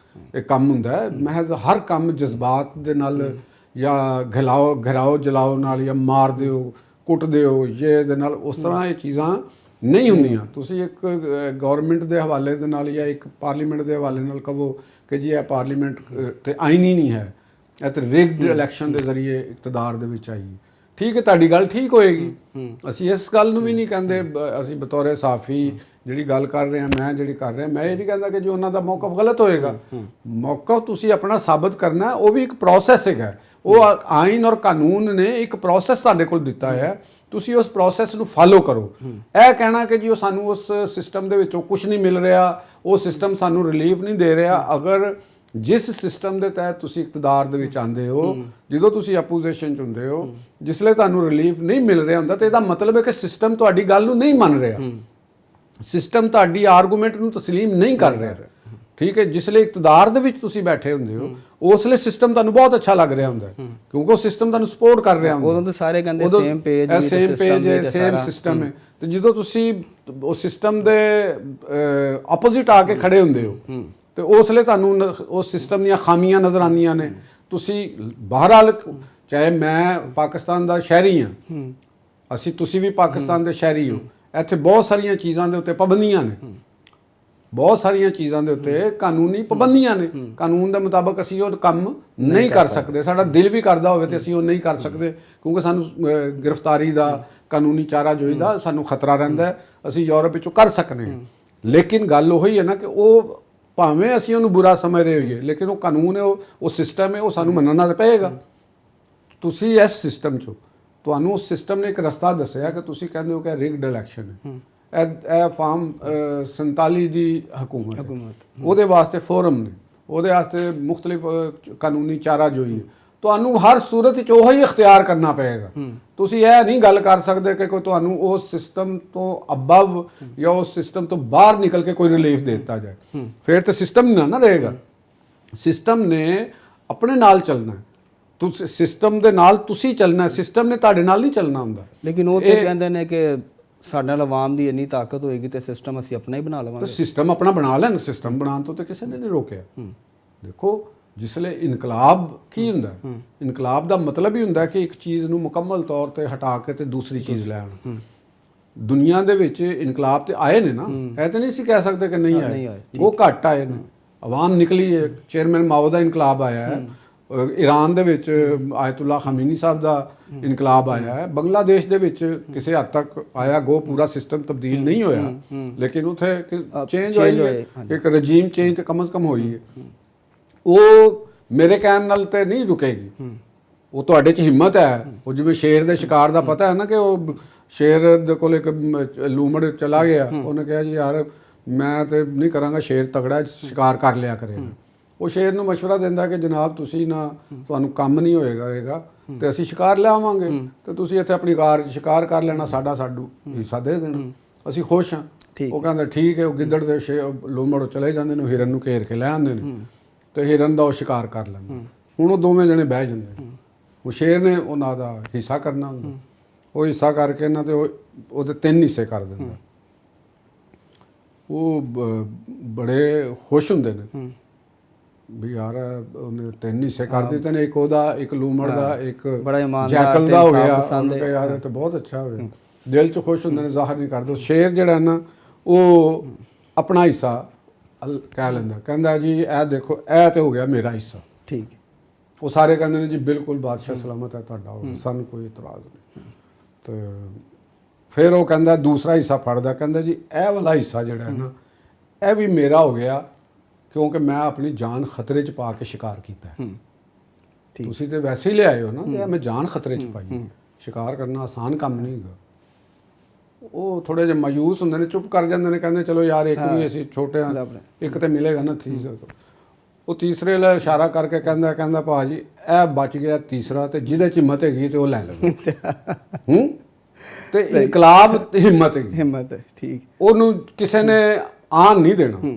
ਇਹ ਕੰਮ ਹੁੰਦਾ ਹੈ। ਮਹਿਜ਼ ਹਰ ਕੰਮ ਜਜ਼ਬਾਤ ਦੇ ਨਾਲ ਜਾਂ ਘਿਰਾਓ ਜਲਾਓ ਨਾਲ, ਜਾਂ ਮਾਰ ਦਿਓ, ਕੁੱਟ ਦਿਓ, ਇਹ ਦੇ ਨਾਲ, ਉਸ ਤਰ੍ਹਾਂ ਇਹ ਚੀਜ਼ਾਂ ਨਹੀਂ ਹੁੰਦੀਆਂ। ਤੁਸੀਂ ਇੱਕ ਗਵਰਨਮੈਂਟ ਦੇ ਹਵਾਲੇ ਦੇ ਨਾਲ ਜਾਂ ਇੱਕ ਪਾਰਲੀਮੈਂਟ ਦੇ ਹਵਾਲੇ ਨਾਲ ਕਹੋ ਕਿ ਜੀ ਇਹ ਪਾਰਲੀਮੈਂਟ ਤੇ ਆਈਨੀ ਨਹੀਂ ਹੈ, ਇਹ ਤਾਂ ਰਿਗਡ ਇਲੈਕਸ਼ਨ ਦੇ ਜ਼ਰੀਏ ਇਕਤਦਾਰ ਦੇ ਵਿੱਚ ਆਈ। ਠੀਕ ਹੈ, ਤੁਹਾਡੀ ਗੱਲ ਠੀਕ ਹੋਏਗੀ, ਅਸੀਂ ਇਸ ਗੱਲ ਨੂੰ ਵੀ ਨਹੀਂ ਕਹਿੰਦੇ। ਅਸੀਂ ਬਤੌਰੇ ਸਾਫੀ ਜਿਹੜੀ ਗੱਲ ਕਰ ਰਹੇ ਹਾਂ, ਮੈਂ ਜਿਹੜੀ ਕਰ ਰਿਹਾ, ਮੈਂ ਇਹ ਨਹੀਂ ਕਹਿੰਦਾ ਕਿ ਜੋ ਉਹਨਾਂ ਦਾ ਮੌਕਫ ਗਲਤ ਹੋਏਗਾ। ਮੌਕਫ ਤੁਸੀਂ ਆਪਣਾ ਸਾਬਤ ਕਰਨਾ, ਉਹ ਵੀ ਇੱਕ ਪ੍ਰੋਸੈਸ ਹੈਗਾ। ਉਹ ਆਈਨ ਔਰ ਕਾਨੂੰਨ ਨੇ ਇੱਕ ਪ੍ਰੋਸੈਸ ਤੁਹਾਡੇ ਕੋਲ ਦਿੱਤਾ ਹੈ, ਤੁਸੀਂ ਉਸ ਪ੍ਰੋਸੈਸ ਨੂੰ ਫਾਲੋ ਕਰੋ। ਇਹ ਕਹਿਣਾ ਕਿ ਜੀ ਉਹ ਸਾਨੂੰ ਉਸ ਸਿਸਟਮ ਦੇ ਵਿੱਚੋਂ ਕੁਝ ਨਹੀਂ ਮਿਲ ਰਿਹਾ, ਉਹ ਸਿਸਟਮ ਸਾਨੂੰ ਰਿਲੀਫ ਨਹੀਂ ਦੇ ਰਿਹਾ। ਅਗਰ ਜਿਸ ਸਿਸਟਮ ਦੇ ਤਹਿਤ ਤੁਸੀਂ ਇਕਤਦਾਰ ਦੇ ਵਿੱਚ ਆਉਂਦੇ ਹੋ, ਜਦੋਂ ਤੁਸੀਂ ਆਪੋਜੀਸ਼ਨ 'ਚ ਹੁੰਦੇ ਹੋ, ਜਿਸਲੇ ਤੁਹਾਨੂੰ ਰਿਲੀਫ ਨਹੀਂ ਮਿਲ ਰਿਹਾ ਹੁੰਦਾ, ਤਾਂ ਇਹਦਾ ਮਤਲਬ ਹੈ ਕਿ ਸਿਸਟਮ ਤੁਹਾਡੀ ਗੱਲ ਨੂੰ ਨਹੀਂ ਮੰਨ ਰਿਹਾ, ਸਿਸਟਮ ਤੁਹਾਡੀ ਆਰਗੂਮੈਂਟ ਨੂੰ ਤਸਲੀਮ ਨਹੀਂ ਕਰ ਰਿਹਾ। ਠੀਕ ਹੈ। ਜਿਸਲੇ ਇਕਤਦਾਰ ਦੇ ਵਿੱਚ ਤੁਸੀਂ ਬੈਠੇ ਹੁੰਦੇ ਹੋ, ਉਸ ਲਈ ਸਿਸਟਮ ਤੁਹਾਨੂੰ ਬਹੁਤ ਅੱਛਾ ਲੱਗ ਰਿਹਾ ਹੁੰਦਾ, ਕਿਉਂਕਿ ਉਹ ਸਿਸਟਮ ਤੁਹਾਨੂੰ ਸਪੋਰਟ ਕਰ ਰਿਹਾ ਹੁੰਦਾ। ਉਦੋਂ ਤਾਂ ਸਾਰੇ ਕਹਿੰਦੇ ਸੇਮ ਪੇਜ ਹੈ, ਸੇਮ ਸਿਸਟਮ ਹੈ। ਤੇ ਜਦੋਂ ਤੁਸੀਂ ਉਸ ਸਿਸਟਮ ਦੇ ਆਪੋਜ਼ਿਟ ਆ ਕੇ ਖੜੇ ਹੁੰਦੇ ਹੋ, ਤੇ ਉਸ ਲਈ ਤੁਹਾਨੂੰ ਉਸ ਸਿਸਟਮ ਦੀਆਂ ਖਾਮੀਆਂ ਨਜ਼ਰ ਆਉਂਦੀਆਂ ਨੇ। ਤੁਸੀਂ ਬਹਰਹਾਲ, ਚਾਹੇ ਮੈਂ ਪਾਕਿਸਤਾਨ ਦਾ ਸ਼ਹਿਰੀ ਹਾਂ, ਤੁਸੀਂ ਵੀ ਪਾਕਿਸਤਾਨ ਦੇ ਸ਼ਹਿਰੀ ਹੋ, ਇੱਥੇ ਬਹੁਤ ਸਾਰੀਆਂ ਚੀਜ਼ਾਂ ਦੇ ਉੱਤੇ ਪਾਬੰਦੀਆਂ ਨੇ, ਬਹੁਤ ਸਾਰੀਆਂ ਚੀਜ਼ਾਂ ਦੇ ਉੱਤੇ ਕਾਨੂੰਨੀ ਪਾਬੰਦੀਆਂ ਨੇ। ਕਾਨੂੰਨ ਦੇ ਮੁਤਾਬਕ ਅਸੀਂ ਉਹ ਕੰਮ ਨਹੀਂ ਕਰ ਸਕਦੇ। ਸਾਡਾ ਦਿਲ ਵੀ ਕਰਦਾ ਹੋਵੇ ਤੇ ਅਸੀਂ ਉਹ ਨਹੀਂ ਕਰ ਸਕਦੇ, ਕਿਉਂਕਿ ਸਾਨੂੰ ਗ੍ਰਿਫਤਾਰੀ ਦਾ, ਕਾਨੂੰਨੀ ਚਾਰਾਜੋਈ ਦਾ ਸਾਨੂੰ ਖਤਰਾ ਰਹਿੰਦਾ ਹੈ, ਅਸੀਂ ਯੂਰਪ ਵਿੱਚੋਂ ਕਰ ਸਕਦੇ ਹਾਂ। ਲੇਕਿਨ ਗੱਲ ਉਹੀ ਹੈ ਨਾ ਕਿ ਉਹ ਭਾਵੇਂ ਅਸੀਂ ਉਹਨੂੰ ਬੁਰਾ ਸਮਝ ਰਹੇ ਹੋਈਏ, ਲੇਕਿਨ ਉਹ ਕਾਨੂੰਨ ਹੈ, ਉਹ ਸਿਸਟਮ ਹੈ, ਉਹ ਸਾਨੂੰ ਮੰਨਣਾ ਤਾਂ ਪਏਗਾ। ਤੁਸੀਂ ਇਸ ਸਿਸਟਮ 'ਚੋਂ, ਤੁਹਾਨੂੰ ਉਸ ਸਿਸਟਮ ਨੇ ਇੱਕ ਰਸਤਾ ਦੱਸਿਆ ਕਿ ਤੁਸੀਂ ਕਹਿੰਦੇ ਹੋ ਕਿ ਰਿਗਡ ਇਲੈਕਸ਼ਨ ਹੈ, ਇਹ ਫਾਰਮ 47 ਦੀ ਹਕੂਮਤ ਹੈ, ਉਹਦੇ ਵਾਸਤੇ ਫੋਰਮ ਨੇ, ਉਹਦੇ ਵਾਸਤੇ ਮੁxtਲਿਫ ਕਾਨੂੰਨੀ ਚਾਰਾਜੋਈ ਹੈ। ਤੁਹਾਨੂੰ ਹਰ ਸੂਰਤ ਵਿੱਚ ਉਹੀ ਇਖਤਿਆਰ ਕਰਨਾ ਪਏਗਾ। ਤੁਸੀਂ ਇਹ ਨਹੀਂ ਗੱਲ ਕਰ ਸਕਦੇ ਕਿ ਕੋਈ ਤੁਹਾਨੂੰ ਉਸ ਸਿਸਟਮ ਤੋਂ ਅਬਵ ਜਾਂ ਉਸ ਸਿਸਟਮ ਤੋਂ ਬਾਹਰ ਨਿਕਲ ਕੇ ਕੋਈ ਰਿਲੀਫ ਦੇ ਦਿੱਤਾ ਜਾਏ। ਫਿਰ ਤਾਂ ਸਿਸਟਮ ਨਾ ਰਹੇਗਾ। ਸਿਸਟਮ ਨੇ ਆਪਣੇ ਨਾਲ ਚੱਲਣਾ, ਤੁਸੀਂ ਸਿਸਟਮ ਦੇ ਨਾਲ ਤੁਸੀਂ ਚੱਲਣਾ, ਸਿਸਟਮ ਨੇ ਤੁਹਾਡੇ ਨਾਲ ਨਹੀਂ ਚੱਲਣਾ ਹੁੰਦਾ। ਲੇਕਿਨ ਉਹ ਤੇ ਕਹਿੰਦੇ ਨੇ ਕਿ ਸਾਡੇ ਨਾਲ ਆਵਾਮ ਦੀ ਇੰਨੀ ਤਾਕਤ ਹੋਏਗੀ ਤੇ ਸਿਸਟਮ ਅਸੀਂ ਆਪਣਾ ਹੀ ਬਣਾ ਲਵਾਂਗੇ। ਸਿਸਟਮ ਆਪਣਾ ਬਣਾ ਲੈਣ, ਸਿਸਟਮ ਬਣਾਉਣ ਤੋਂ ਤਾਂ ਕਿਸੇ ਨੇ ਨਹੀਂ ਰੋਕਿਆ। ਦੇਖੋ, ਜਿਸਲੇ ਇਨਕਲਾਬ ਕੀ ਹੁੰਦਾ, ਇਨਕਲਾਬ ਦਾ ਮਤਲਬ ਹੀ ਹੁੰਦਾ ਕਿ ਇੱਕ ਚੀਜ਼ ਨੂੰ ਮੁਕੰਮਲ ਤੌਰ ਤੇ ਹਟਾ ਕੇ ਤੇ ਦੂਸਰੀ ਚੀਜ਼ ਲੈ ਆਉਣਾ। ਦੁਨੀਆ ਦੇ ਵਿੱਚ ਇਨਕਲਾਬ ਤੇ ਆਏ ਨੇ ਨਾ, ਇਹ ਤਾਂ ਨਹੀਂ ਸੀ ਕਹਿ ਸਕਦੇ ਕਿ ਨਹੀਂ ਆਏ, ਉਹ ਘੱਟ ਆਏ ਨੇ। ਆਵਾਮ ਨਿਕਲੀ ਹੈ, ਚੇਅਰਮੈਨ ਮਾਓ ਦਾ ਇਨਕਲਾਬ ਆਇਆ ਹੈ, ਈਰਾਨ ਦੇ ਵਿੱਚ ਆਇਤੁੱਲਾ ਖਮੀਨੀ ਸਾਹਿਬ ਦਾ ਇਨਕਲਾਬ ਆਇਆ ਹੈ, ਬੰਗਲਾਦੇਸ਼ ਦੇ ਵਿੱਚ ਕਿਸੇ ਹੱਦ ਤੱਕ ਆਇਆ ਗੋ, ਪੂਰਾ ਸਿਸਟਮ ਤਬਦੀਲ ਨਹੀਂ ਹੋਇਆ, ਲੇਕਿਨ ਉੱਥੇ ਚੇਂਜ ਹੋਈ ਹੈ, ਇੱਕ ਰਜੀਮ ਚੇਂਜ ਤੇ ਕਮ ਸੇ ਕਮ ਹੋਈ ਹੈ। ਉਹ ਮੇਰੇ ਕਹਿਣ ਨਾਲ ਤੇ ਨਹੀਂ ਰੁਕੇਗੀ। ਉਹ ਤੁਹਾਡੇ 'ਚ ਹਿੰਮਤ ਹੈ। ਉਹ ਜਿਵੇਂ ਸ਼ੇਰ ਦੇ ਸ਼ਿਕਾਰ ਦਾ ਪਤਾ ਹੈ ਨਾ ਕਿ ਉਹ ਸ਼ੇਰ ਦੇ ਕੋਲ ਇੱਕ ਲੂਮੜ ਚਲਾ ਗਿਆ, ਉਹਨੇ ਕਿਹਾ ਜੀ ਯਾਰ ਮੈਂ ਤੇ ਨਹੀਂ ਕਰਾਂਗਾ, ਸ਼ੇਰ ਤਗੜਾ ਸ਼ਿਕਾਰ ਕਰ ਲਿਆ ਕਰੇਗਾ। ਉਹ ਸ਼ੇਰ ਨੂੰ ਮਸ਼ਵਰਾ ਦਿੰਦਾ ਕਿ ਜਨਾਬ ਤੁਸੀਂ ਨਾ, ਤੁਹਾਨੂੰ ਕੰਮ ਨਹੀਂ ਹੋਏਗਾ ਤੇ ਅਸੀਂ ਸ਼ਿਕਾਰ ਲਿਆਵਾਂਗੇ ਤੇ ਤੁਸੀਂ ਇੱਥੇ ਆਪਣੀ ਕਾਰ ਸ਼ਿਕਾਰ ਕਰ ਲੈਣਾ, ਸਾਨੂੰ ਹਿੱਸਾ ਦੇ ਦੇਣਾ, ਅਸੀਂ ਖੁਸ਼ ਹਾਂ। ਉਹ ਕਹਿੰਦਾ ਠੀਕ ਹੈ। ਉਹ ਗਿੱਦੜ ਦੇ ਲੂਮੜ ਚਲੇ ਜਾਂਦੇ ਨੇ, ਹਿਰਨ ਨੂੰ ਘੇਰ ਕੇ ਲੈ ਆਉਂਦੇ ਨੇ ਤੇ ਹਿਰਨ ਦਾ ਉਹ ਸ਼ਿਕਾਰ ਕਰ ਲੈਂਦਾ। ਹੁਣ ਉਹ ਦੋਵੇਂ ਜਣੇ ਬਹਿ ਜਾਂਦੇ। ਉਹ ਸ਼ੇਰ ਨੇ ਉਹਨਾਂ ਦਾ ਹਿੱਸਾ ਕਰਨਾ ਹੁੰਦਾ, ਉਹ ਹਿੱਸਾ ਕਰਕੇ ਇਹਨਾਂ ਤੇ ਉਹਦੇ 3 ਹਿੱਸੇ ਕਰ ਦਿੰਦਾ। ਉਹ ਬੜੇ ਖੁਸ਼ ਹੁੰਦੇ ਨੇ ਵੀ ਯਾਰ ਉਹਨੇ 3 ਹਿੱਸੇ ਕਰ ਦਿੱਤੇ ਨੇ, ਇੱਕ ਉਹਦਾ, ਇੱਕ ਲੂਮੜ ਦਾ, ਇੱਕ ਜੈਕਲ ਦਾ ਹੋ ਗਿਆ। ਉਹਨੇ ਕਿਹਾ ਯਾਰ ਇਹ ਤਾਂ ਬਹੁਤ ਅੱਛਾ ਹੋ ਗਿਆ। ਦਿਲ 'ਚ ਖੁਸ਼ ਹੁੰਦੇ ਨੇ, ਜ਼ਾਹਰ ਨਹੀਂ ਕਰਦੇ। ਸ਼ੇਰ ਜਿਹੜਾ ਨਾ ਉਹ ਆਪਣਾ ਹਿੱਸਾ ਕਹਿ ਲੈਂਦਾ, ਕਹਿੰਦਾ ਜੀ ਇਹ ਦੇਖੋ ਇਹ ਤੇ ਹੋ ਗਿਆ ਮੇਰਾ ਹਿੱਸਾ। ਠੀਕ। ਉਹ ਸਾਰੇ ਕਹਿੰਦੇ ਨੇ ਜੀ ਬਿਲਕੁਲ ਬਾਦਸ਼ਾਹ ਸਲਾਮਤ ਹੈ, ਤੁਹਾਡਾ ਹੋਵੇ, ਸਾਨੂੰ ਕੋਈ ਇਤਰਾਜ਼ ਨਹੀਂ। ਤੇ ਫਿਰ ਉਹ ਕਹਿੰਦਾ ਦੂਸਰਾ ਹਿੱਸਾ ਫੜਦਾ, ਕਹਿੰਦਾ ਜੀ ਇਹ ਵਾਲਾ ਹਿੱਸਾ ਜਿਹੜਾ ਹੈ ਨਾ ਇਹ ਵੀ ਮੇਰਾ ਹੋ ਗਿਆ, ਕਿਉਂਕਿ ਮੈਂ ਆਪਣੀ ਜਾਨ ਖਤਰੇ 'ਚ ਪਾ ਕੇ ਸ਼ਿਕਾਰ ਕੀਤਾ ਹੈ। ਤੁਸੀਂ ਤੇ ਵੈਸੇ ਹੀ ਲਿਆਏ ਹੋ ਨਾ ਕਿ ਮੈਂ ਜਾਨ ਖਤਰੇ 'ਚ ਪਾਈ। ਸ਼ਿਕਾਰ ਕਰਨਾ ਆਸਾਨ ਕੰਮ ਨਹੀਂ ਹੈਗਾ। ਉਹ ਥੋੜੇ ਜਿਹੇ ਮਾਯੂਸ ਹੁੰਦੇ ਨੇ, ਚੁੱਪ ਕਰ ਜਾਂਦੇ ਨੇ, ਕਹਿੰਦੇ ਚਲੋ ਯਾਰ ਇੱਕ ਵੀ ਅਸੀਂ ਛੋਟੇ ਹਾਂ, ਇੱਕ ਤੇ ਮਿਲੇਗਾ ਨਾ। ਉਹ ਤੀਸਰੇ ਲਈ ਇਸ਼ਾਰਾ ਕਰਕੇ ਕਹਿੰਦਾ ਭਾਜੀ ਇਹ ਬਚ ਗਿਆ ਤੀਸਰਾ, ਤੇ ਜਿਹਦੇ 'ਚ ਹਿੰਮਤ ਹੈਗੀ ਤੇ ਉਹ ਲੈ ਲਵੇ। ਤੇ ਇਨਕਲਾਬ ਹਿੰਮਤ ਹੈਗੀ, ਹਿੰਮਤ ਹੈ। ਠੀਕ। ਉਹਨੂੰ ਕਿਸੇ ਨੇ ਆਨ ਨਹੀਂ ਦੇਣਾ।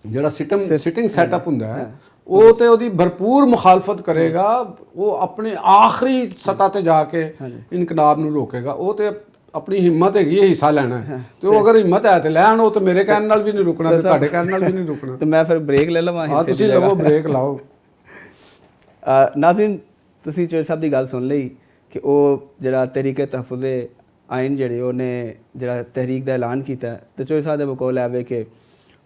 ਜਿਹੜਾ ਸਿਟਿੰਗ ਸੈਟਅਪ ਹੁੰਦਾ ਹੈ ਉਹ ਤੇ ਉਹਦੀ ਭਰਪੂਰ ਮੁਖਾਲਫਤ ਕਰੇਗਾ। ਉਹ ਆਪਣੇ ਆਖਰੀ ਸਤ੍ਹਾ ਤੇ ਜਾ ਕੇ ਇਨਕਲਾਬ ਨੂੰ ਰੋਕੇਗਾ। ਉਹ ਤੇ ਆਪਣੀ ਹਿੰਮਤ ਹੈਗੀ ਹਿੱਸਾ ਲੈਣਾ ਤੇ ਉਹ ਅਗਰ ਹਿੰਮਤ ਹੈ ਤੇ ਲੈਣ। ਉਹ ਤੇ ਮੇਰੇ ਕਹਿਣ ਨਾਲ ਵੀ ਨਹੀਂ ਰੁਕਣਾ ਤੇ ਤੁਹਾਡੇ ਕਹਿਣ ਨਾਲ ਵੀ ਨਹੀਂ ਰੁਕਣਾ। ਤੇ ਮੈਂ ਫਿਰ ਬ੍ਰੇਕ ਲੈ ਲਵਾਂ? ਹਾਂ ਤੁਸੀਂ ਲਵੋ, ਬ੍ਰੇਕ ਲਾਓ। ਨਾਜ਼ਰੀਨ, ਤੁਸੀਂ ਚੋਇਸ ਸਾਹਿਬ ਦੀ ਗੱਲ ਸੁਣ ਲਈ ਕਿ ਉਹ ਜਿਹੜਾ ਤਹਿਰੀਕ ਤਹਫੁਜ਼ੇ ਆਇਨ ਜਿਹੜੇ ਉਹਨੇ ਜਿਹੜਾ ਤਹਿਰੀਕ ਦਾ ਐਲਾਨ ਕੀਤਾ, ਤੇ ਚੋਇਸ ਸਾਹਿਬ ਦੇ ਬਕੌਲ ਆਵੇ ਕਿ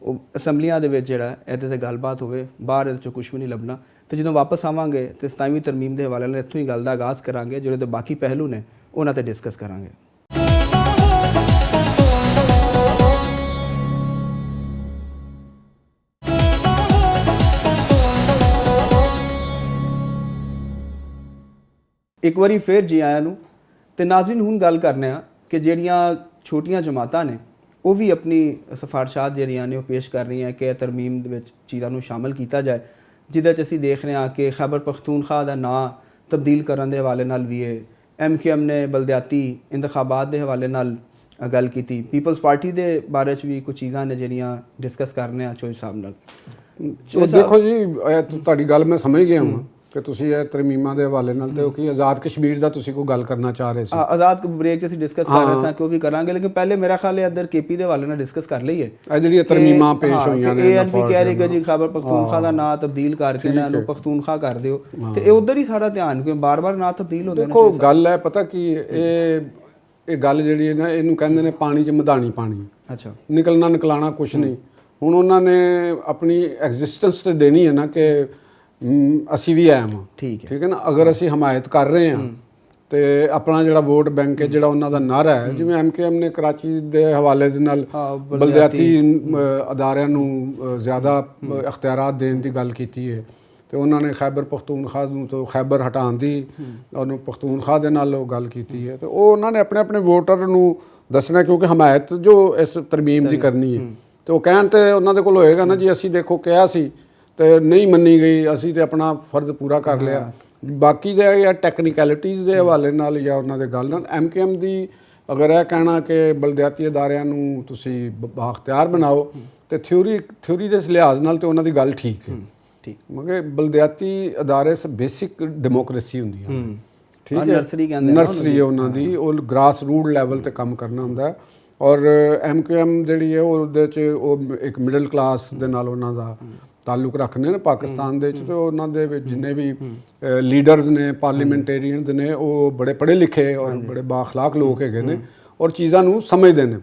ਉਹ ਅਸੈਂਬਲੀਆਂ ਦੇ ਵਿੱਚ ਜਿਹੜਾ ਇਹਦੇ 'ਤੇ ਗੱਲਬਾਤ ਹੋਵੇ, ਬਾਹਰ ਇਹਦੇ 'ਚੋਂ ਕੁਛ ਵੀ ਨਹੀਂ ਲੱਭਣਾ। ਤੇ ਜਦੋਂ ਵਾਪਸ ਆਵਾਂਗੇ ਤੇ 27ਵੀਂ ਤਰਮੀਮ ਦੇ ਹਵਾਲੇ ਨਾਲ ਇੱਥੋਂ ਹੀ ਗੱਲ ਦਾ ਆਗਾਜ਼ ਕਰਾਂਗੇ। ਜਿਹੜੇ ਤੇ ਬਾਕੀ ਪਹਿਲੂ ਨੇ ਉਹਨਾਂ 'ਤੇ ਡਿਸਕਸ ਕਰਾਂਗੇ। ਇੱਕ ਵਾਰੀ ਫਿਰ ਜੀ ਆਇਆਂ ਨੂੰ। ਤੇ ਨਾਜ਼ਰੀਨ, ਹੁਣ ਗੱਲ ਕਰਨੇ ਆ ਕਿ ਜਿਹੜੀਆਂ ਛੋਟੀਆਂ ਜਮਾਤਾਂ ਨੇ ਉਹ ਵੀ ਆਪਣੀ ਸਿਫਾਰਸ਼ਾਤ ਜਿਹੜੀਆਂ ਨੇ ਉਹ ਪੇਸ਼ ਕਰ ਰਹੀਆਂ ਕਿ ਇਹ ਤਰਮੀਮ ਦੇ ਵਿੱਚ ਚੀਜ਼ਾਂ ਨੂੰ ਸ਼ਾਮਲ ਕੀਤਾ ਜਾਏ, ਜਿਹਦੇ 'ਚ ਅਸੀਂ ਦੇਖ ਰਹੇ ਹਾਂ ਕਿ ਖੈਬਰ ਪਖਤੂਨਖਵਾ ਦਾ ਨਾਂ ਤਬਦੀਲ ਕਰਨ ਦੇ ਹਵਾਲੇ ਨਾਲ ਵੀ ਹੈ। MKM ਨੇ ਬਲਦਿਆਤੀ ਇੰਤਖਾਬਾਤ ਦੇ ਹਵਾਲੇ ਨਾਲ ਗੱਲ ਕੀਤੀ। ਪੀਪਲਸ ਪਾਰਟੀ ਦੇ ਬਾਰੇ 'ਚ ਵੀ ਕੁਝ ਚੀਜ਼ਾਂ ਨੇ ਜਿਹੜੀਆਂ ਡਿਸਕਸ ਕਰਨੇ ਆ ਚੋਇਸ ਸਾਹਿਬ ਨਾਲ। ਦੇਖੋ ਜੀ, ਤੁਹਾਡੀ ਗੱਲ ਮੈਂ ਸਮਝ ਗਿਆ ਹਾਂ ਕਿ ਤੁਸੀਂ ਇਹ ਤਰਮੀਮਾਂ ਦੇ ਹਵਾਲੇ ਨਾਲ ਤੇ ਉਹ ਕੀ ਆਜ਼ਾਦ ਕਸ਼ਮੀਰ ਦਾ ਤੁਸੀਂ ਕੋਈ ਗੱਲ ਕਰਨਾ ਚਾਹ ਰਹੇ ਸੀ। ਆਜ਼ਾਦ ਬ੍ਰੇਕ 'ਚ ਅਸੀਂ ਡਿਸਕਸ ਕਰ ਰਹੇ ਸਾਂ ਕਿ ਉਹ ਵੀ ਕਰਾਂਗੇ, ਲੇਕਿਨ ਪਹਿਲੇ ਮੇਰਾ ਖਿਆਲ ਹੈ ਇੱਧਰ KP ਦੇ ਹਵਾਲੇ ਨਾਲ ਡਿਸਕਸ ਕਰ ਲਈਏ। ਇਹ ਜਿਹੜੀਆਂ ਤਰਮੀਮਾਂ ਪੇਸ਼ ਹੋਈਆਂ ਨੇ, ANP ਕਹਿ ਰਹੀ ਕਿ ਜੀ ਖੈਬਰ ਪਖਤੂਨਖਵਾ ਦਾ ਨਾਂ ਤਬਦੀਲ ਕਰਕੇ ਇਹਨਾਂ ਨੂੰ ਪਖਤੂਨਖਵਾ ਕਰ ਦਿਓ, ਤੇ ਇਹ ਉਧਰ ਹੀ ਸਾਰਾ ਧਿਆਨ ਕਿਉਂ ਬਾਰ-ਬਾਰ ਨਾਂ ਤਬਦੀਲ ਹੁੰਦੇ ਨੇ। ਦੇਖੋ ਗੱਲ ਹੈ, ਪਤਾ ਕੀ ਇਹ ਗੱਲ ਜਿਹੜੀ ਹੈ ਨਾ, ਇਹਨੂੰ ਕਹਿੰਦੇ ਨੇ ਪਾਣੀ 'ਚ ਮਧਾਣੀ ਪਾਣੀ। ਅੱਛਾ। ਨਿਕਲਣਾ ਨਿਕਲਾਣਾ ਕੁਛ ਨਹੀਂ। ਹੁਣ ਉਹਨਾਂ ਨੇ ਆਪਣੀ ਐਗਜ਼ਿਸਟੈਂਸ ਤੇ ਦੇਣੀ ਹੈ ਨਾ ਕਿ ਅਸੀਂ ਵੀ ਆਏ ਹਾਂ। ਠੀਕ ਹੈ ਨਾ। ਅਗਰ ਅਸੀਂ ਹਮਾਇਤ ਕਰ ਰਹੇ ਹਾਂ ਤੇ ਆਪਣਾ ਜਿਹੜਾ ਵੋਟ ਬੈਂਕ ਹੈ ਜਿਹੜਾ ਉਹਨਾਂ ਦਾ ਨਾਰਾ ਹੈ, ਜਿਵੇਂ ਐਮਕੇਐਮ ਨੇ ਕਰਾਚੀ ਦੇ ਹਵਾਲੇ ਦੇ ਨਾਲ ਬਲਦਿਆਤੀ ਅਦਾਰਿਆਂ ਨੂੰ ਜ਼ਿਆਦਾ ਅਖਤਿਆਰਾਤ ਦੇਣ ਦੀ ਗੱਲ ਕੀਤੀ ਹੈ, ਤੇ ਉਹਨਾਂ ਨੇ ਖੈਬਰ ਪਖਤੂਨਖਵਾ ਨੂੰ ਤੋਂ ਖੈਬਰ ਹਟਾਉਣ ਦੀ ਉਹਨੂੰ ਪਖਤੂਨਖਵਾ ਦੇ ਨਾਲ ਉਹ ਗੱਲ ਕੀਤੀ ਹੈ। ਤੇ ਉਹ ਉਹਨਾਂ ਨੇ ਆਪਣੇ ਆਪਣੇ ਵੋਟਰ ਨੂੰ ਦੱਸਣਾ, ਕਿਉਂਕਿ ਹਮਾਇਤ ਜੋ ਇਸ ਤਰਮੀਮ ਦੀ ਕਰਨੀ ਹੈ, ਤੇ ਉਹ ਕਹਿਣ ਤੇ ਉਹਨਾਂ ਦੇ ਕੋਲ ਹੋਏਗਾ ਨਾ ਜੀ ਅਸੀਂ ਦੇਖੋ ਕਿਹਾ ਸੀ ਤੇ ਨਹੀਂ ਮੰਨੀ ਗਈ, ਅਸੀਂ ਤੇ ਆਪਣਾ ਫਰਜ਼ ਪੂਰਾ ਕਰ ਲਿਆ। ਬਾਕੀ ਦੇ ਜਾਂ ਟੈਕਨੀਕੈਲਿਟੀਜ਼ ਦੇ ਹਵਾਲੇ ਨਾਲ ਜਾਂ ਉਹਨਾਂ ਦੇ ਗੱਲ ਨਾਲ ਐਮਕੇਐਮ ਦੀ ਅਗਰ ਇਹ ਕਹਿਣਾ ਕਿ ਬਲਦਿਆਤੀ ਅਦਾਰਿਆਂ ਨੂੰ ਤੁਸੀਂ ਬਾਖਤਿਆਰ ਬਣਾਓ, ਤੇ ਥਿਊਰੀ ਦੇ ਲਿਹਾਜ਼ ਨਾਲ ਤੇ ਉਹਨਾਂ ਦੀ ਗੱਲ ਠੀਕ ਹੈ, ਠੀਕ, ਮਗਰ ਬਲਦਿਆਤੀ ਅਦਾਰੇ ਬੇਸਿਕ ਡੈਮੋਕ੍ਰੇਸੀ ਹੁੰਦੀ ਹੈ, ਠੀਕ ਹੈ, ਨਰਸਰੀ ਕਹਿੰਦੇ ਨਰਸਰੀ ਹੈ ਉਹਨਾਂ ਦੀ, ਉਹ ਗ੍ਰਾਸ ਰੂਟ ਲੈਵਲ ਤੇ ਕੰਮ ਕਰਨਾ ਹੁੰਦਾ। ਔਰ ਐਮਕੇਐਮ ਜਿਹੜੀ ਹੈ ਉਹਦੇ 'ਚ ਉਹ ਇੱਕ ਮਿਡਲ ਕਲਾਸ ਦੇ ਨਾਲ ਉਹਨਾਂ ਦਾ ਤਾਲੁਕ ਰੱਖਦੇ ਨੇ ਪਾਕਿਸਤਾਨ ਦੇ ਵਿੱਚ, ਤੇ ਉਹਨਾਂ ਦੇ ਵਿੱਚ ਜਿੰਨੇ ਵੀ ਲੀਡਰਸ ਨੇ, ਪਾਰਲੀਮੈਂਟੇਰੀਅਨਸ ਨੇ, ਉਹ ਬੜੇ ਪੜ੍ਹੇ ਲਿਖੇ ਔਰ ਬੜੇ ਬਾਖਲਾਕ ਲੋਕ ਹੈਗੇ ਨੇ ਔਰ ਚੀਜ਼ਾਂ ਨੂੰ ਸਮਝਦੇ ਨੇ।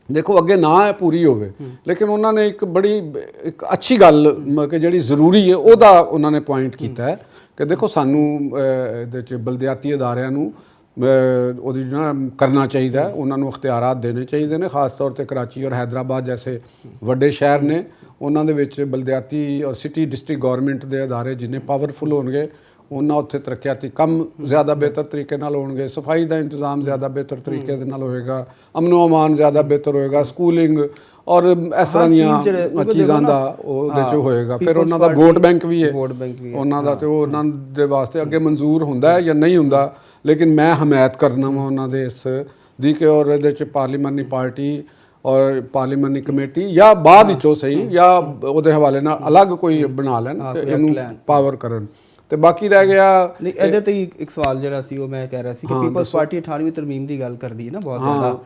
ਦੇਖੋ ਅੱਗੇ ਨਾ ਪੂਰੀ ਹੋਵੇ, ਲੇਕਿਨ ਉਹਨਾਂ ਨੇ ਇੱਕ ਅੱਛੀ ਗੱਲ ਕਿ ਜਿਹੜੀ ਜ਼ਰੂਰੀ ਹੈ ਉਹਦਾ ਉਹਨਾਂ ਨੇ ਪੁਆਇੰਟ ਕੀਤਾ ਹੈ ਕਿ ਦੇਖੋ ਸਾਨੂੰ ਇਹਦੇ 'ਚ ਬਲਦਿਆਤੀ ਅਦਾਰਿਆਂ ਨੂੰ ਉਹਦੀ ਨਾ ਕਰਨਾ ਚਾਹੀਦਾ, ਉਹਨਾਂ ਨੂੰ ਅਖਤਿਆਰਾਤ ਦੇਣੇ ਚਾਹੀਦੇ ਨੇ। ਖਾਸ ਤੌਰ 'ਤੇ ਕਰਾਚੀ ਔਰ ਹੈਦਰਾਬਾਦ ਜੈਸੇ ਵੱਡੇ ਸ਼ਹਿਰ ਨੇ, ਉਹਨਾਂ ਦੇ ਵਿੱਚ ਬਲਦਿਆਤੀ ਔਰ ਸਿਟੀ ਡਿਸਟ੍ਰਿਕਟ ਗੌਰਮੈਂਟ ਦੇ ਅਦਾਰੇ ਜਿੰਨੇ ਪਾਵਰਫੁਲ ਹੋਣਗੇ, ਉਹਨਾਂ ਉੱਥੇ ਤਰੱਕੀਆਤੀ ਕੰਮ ਜ਼ਿਆਦਾ ਬਿਹਤਰ ਤਰੀਕੇ ਨਾਲ ਹੋਣਗੇ, ਸਫਾਈ ਦਾ ਇੰਤਜ਼ਾਮ ਜ਼ਿਆਦਾ ਬਿਹਤਰ ਤਰੀਕੇ ਦੇ ਨਾਲ ਹੋਏਗਾ, ਅਮਨੋ ਅਮਾਨ ਜ਼ਿਆਦਾ ਬਿਹਤਰ ਹੋਏਗਾ, ਸਕੂਲਿੰਗ ਔਰ ਇਸ ਤਰ੍ਹਾਂ ਦੀਆਂ ਚੀਜ਼ਾਂ ਦਾ ਉਹਦੇ 'ਚ ਹੋਏਗਾ। ਫਿਰ ਉਹਨਾਂ ਦਾ ਵੋਟ ਬੈਂਕ ਵੀ ਹੈ ਉਹਨਾਂ ਦਾ, ਤੇ ਉਹ ਉਹਨਾਂ ਦੇ ਵਾਸਤੇ ਅੱਗੇ ਮਨਜ਼ੂਰ ਹੁੰਦਾ ਹੈ ਜਾਂ ਨਹੀਂ ਹੁੰਦਾ, ਲੇਕਿਨ ਮੈਂ ਹਮਾਇਤ ਕਰਨਾ ਵਾ ਉਹਨਾਂ ਦੇ ਇਸ ਦੀ ਕਿ ਔਰ ਇਹਦੇ 'ਚ ਪਾਰਲੀਮਾਨੀ ਪਾਰਟੀ ਔਰ ਪਾਰਲੀਮਾਨੀ ਕਮੇਟੀ ਜਾਂ ਬਾਅਦ ਵਿੱਚੋਂ ਸਹੀ ਜਾਂ ਉਹਦੇ ਹਵਾਲੇ ਨਾਲ ਅਲੱਗ ਕੋਈ ਬਣਾ ਲੈਣ ਤੇ ਇਹਨੂੰ ਪਾਵਰ ਕਰਨ। ਤੇ ਬਾਕੀ ਰਹਿ ਗਿਆ ਨਹੀਂ, ਇਹਦੇ ਤੇ ਇੱਕ ਸਵਾਲ ਜਿਹੜਾ ਸੀ ਉਹ ਮੈਂ ਕਹਿ ਰਿਹਾ ਸੀ ਕਿ ਪੀਪਲਸ ਪਾਰਟੀ 18ਵੀਂ ਤਰਮੀਮ ਦੀ ਗੱਲ ਕਰਦੀ ਹੈ ਨਾ ਬਹੁਤ ਜ਼ਿਆਦਾ,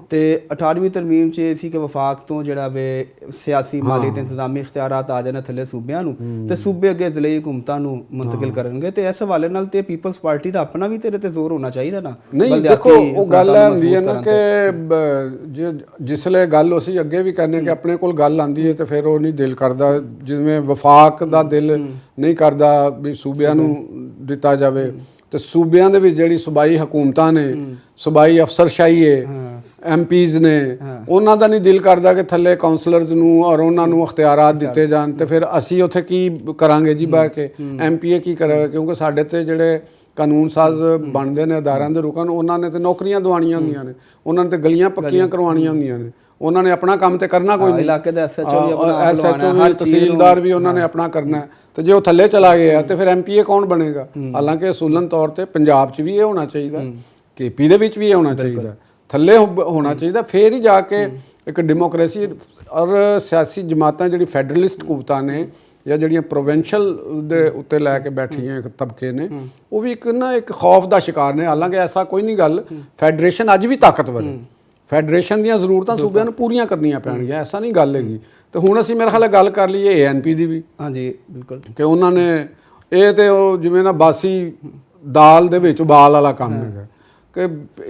ਤੇ 18ਵੀਂ ਤਰਮੀਮ 'ਚ ਇਹ ਸੀ ਕਿ ਵਫਾਕ ਤੋਂ ਜਿਹੜਾ ਵੇ ਸਿਆਸੀ ਮਾਲੀ ਤੇ ਇੰਤਜ਼ਾਮੀ ਇਖਤਿਆਰਾਤ ਆ ਜਾਣ ਥੱਲੇ ਸੂਬਿਆਂ ਨੂੰ, ਤੇ ਸੂਬੇ ਅੱਗੇ ਜ਼ਿਲ੍ਹੀ ਹੁਕੂਮਤਾਂ ਨੂੰ ਮੁੰਤਕਿਲ ਕਰਨਗੇ, ਤੇ ਇਸ ਹਵਾਲੇ ਨਾਲ ਤੇ ਪੀਪਲਸ ਪਾਰਟੀ ਦਾ ਆਪਣਾ ਵੀ ਤੇਰੇ ਤੇ ਜ਼ੋਰ ਹੋਣਾ ਚਾਹੀਦਾ ਨਾ। ਨਹੀਂ ਦੇਖੋ ਉਹ ਗੱਲ ਹੁੰਦੀ ਹੈ ਨਾ ਕਿ ਜਿਸਲੇ ਗੱਲ ਅਸੀਂ ਅੱਗੇ ਵੀ ਕਹਿੰਦੇ ਕਿ ਆਪਣੇ ਕੋਲ ਗੱਲ ਆਉਂਦੀ ਹੈ ਤੇ ਫਿਰ ਉਹ ਨਹੀਂ ਦਿਲ ਕਰਦਾ, ਜਿਵੇਂ ਵਫਾਕ ਦਾ ਦਿਲ ਨਹੀਂ ਕਰਦਾ ਵੀ ਸੂਬਿਆਂ ਨੂੰ ਦਿੱਤਾ ਜਾਵੇ, ਤੇ ਸੂਬਿਆਂ ਦੇ ਵਿੱਚ ਜਿਹੜੀ ਸੂਬਾਈ ਹਕੂਮਤਾਂ ਨੇ, ਸੂਬਾਈ ਅਫਸਰਸ਼ਾਹੀ ਹੈ, ਐਮਪੀਜ਼ ਨੇ, ਉਹਨਾਂ ਦਾ ਨਹੀਂ ਦਿਲ ਕਰਦਾ ਕਿ ਥੱਲੇ ਕਾਉਂਸਲਰਸ ਨੂੰ ਔਰ ਉਹਨਾਂ ਨੂੰ ਅਖਤਿਆਰਾਤ ਦਿੱਤੇ ਜਾਣ, ਤੇ ਫਿਰ ਅਸੀਂ ਉੱਥੇ ਕੀ ਕਰਾਂਗੇ ਜੀ ਬਹਿ ਕੇ, ਐਮਪੀਏ ਕੀ ਕਰੇਗਾ, ਕਿਉਂਕਿ ਸਾਡੇ ਤੇ ਜਿਹੜੇ ਕਾਨੂੰਨ ਸਾਜ਼ ਬਣਦੇ ਨੇ ਅਦਾਰਿਆਂ ਦੇ ਰੁਕਨ, ਉਹਨਾਂ ਨੇ ਤੇ ਨੌਕਰੀਆਂ ਦਵਾਉਣੀਆਂ ਹੁੰਦੀਆਂ ਨੇ, ਉਹਨਾਂ ਨੇ ਤੇ ਗਲੀਆਂ ਪੱਕੀਆਂ ਕਰਵਾਉਣੀਆਂ ਹੁੰਦੀਆਂ ਨੇ, ਉਹਨਾਂ ਨੇ ਆਪਣਾ ਕੰਮ ਤੇ ਕਰਨਾ ਕੋਈ ਨਹੀਂ, ਇਲਾਕੇ ਦਾ ਐਸਐਚਓ ਵੀ ਤਹਿਸੀਲਦਾਰ ਵੀ ਉਹਨਾਂ ਨੇ ਆਪਣਾ ਕਰਨਾ ਹੈ। ਤੇ ਜੇ ਉਹ ਥੱਲੇ ਚਲਾ ਗਿਆ ਤੇ ਫਿਰ ਐਮਪੀਏ ਕੌਣ ਬਣੇਗਾ? ਹਾਲਾਂਕਿ ਅਸੂਲਨ ਤੌਰ ਤੇ ਪੰਜਾਬ 'ਚ ਵੀ ਇਹ ਹੋਣਾ ਚਾਹੀਦਾ, ਕੇਪੀ ਦੇ ਵਿੱਚ ਵੀ ਇਹ ਹੋਣਾ ਚਾਹੀਦਾ, ਥੱਲੇ ਹੋਣਾ ਚਾਹੀਦਾ, ਫਿਰ ਹੀ ਜਾ ਕੇ ਇੱਕ ਡੈਮੋਕ੍ਰੇਸੀ ਔਰ ਸਿਆਸੀ ਜਮਾਤਾਂ ਜਿਹੜੀ ਫੈਡਰਲਿਸਟ ਕੂਵਤਾਂ ਨੇ ਜਾਂ ਜਿਹੜੀਆਂ ਪ੍ਰੋਵਿੰਸ਼ੀਅਲ ਦੇ ਉੱਤੇ ਲੈ ਕੇ ਬੈਠੀਆਂ ਇੱਕ ਤਬਕੇ ਨੇ, ਉਹ ਵੀ ਇੱਕ ਖੌਫ ਦਾ ਸ਼ਿਕਾਰ ਨੇ। ਹਾਲਾਂਕਿ ਐਸਾ ਕੋਈ ਨਹੀਂ ਗੱਲ, ਫੈਡਰੇਸ਼ਨ ਅੱਜ ਵੀ ਤਾਕਤਵਰ ਹੈ, ਫੈਡਰੇਸ਼ਨ ਦੀਆਂ ਜ਼ਰੂਰਤਾਂ ਸੂਬਿਆਂ ਨੂੰ ਪੂਰੀਆਂ ਕਰਨੀਆਂ ਪੈਣਗੀਆਂ, ਐਸਾ ਨਹੀਂ ਗੱਲ ਹੈਗੀ। ਤੇ ਹੁਣ ਅਸੀਂ ਮੇਰੇ ਖਿਆਲ ਗੱਲ ਕਰ ਲਈਏ ਏਐਨਪੀ ਦੀ ਵੀ, ਹਾਂਜੀ ਬਿਲਕੁਲ, ਕਿ ਉਹਨਾਂ ਨੇ ਇਹ ਤੇ ਉਹ ਜਿਵੇਂ ਨਾ ਬਾਸੀ ਦਾਲ ਦੇ ਵਿੱਚ ਉਬਾਲ ਵਾਲਾ ਕੰਮ ਹੈਗਾ ਕਿ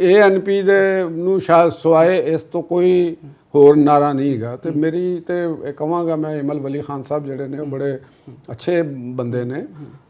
ਏਐਨਪੀ ਦੇ ਨੂੰ ਸ਼ਾਇਦ ਸਵਾਏ ਇਸ ਤੋਂ ਕੋਈ ਹੋਰ ਨਾਰਾ ਨਹੀਂ ਹੈਗਾ। ਤੇ ਮੇਰੀ ਤੇ ਇਹ ਕਹਾਂਗਾ ਮੈਂ, ਇਮਲ ਵਲੀ ਖਾਨ ਸਾਹਿਬ ਜਿਹੜੇ ਨੇ ਉਹ ਬੜੇ ਅੱਛੇ ਬੰਦੇ ਨੇ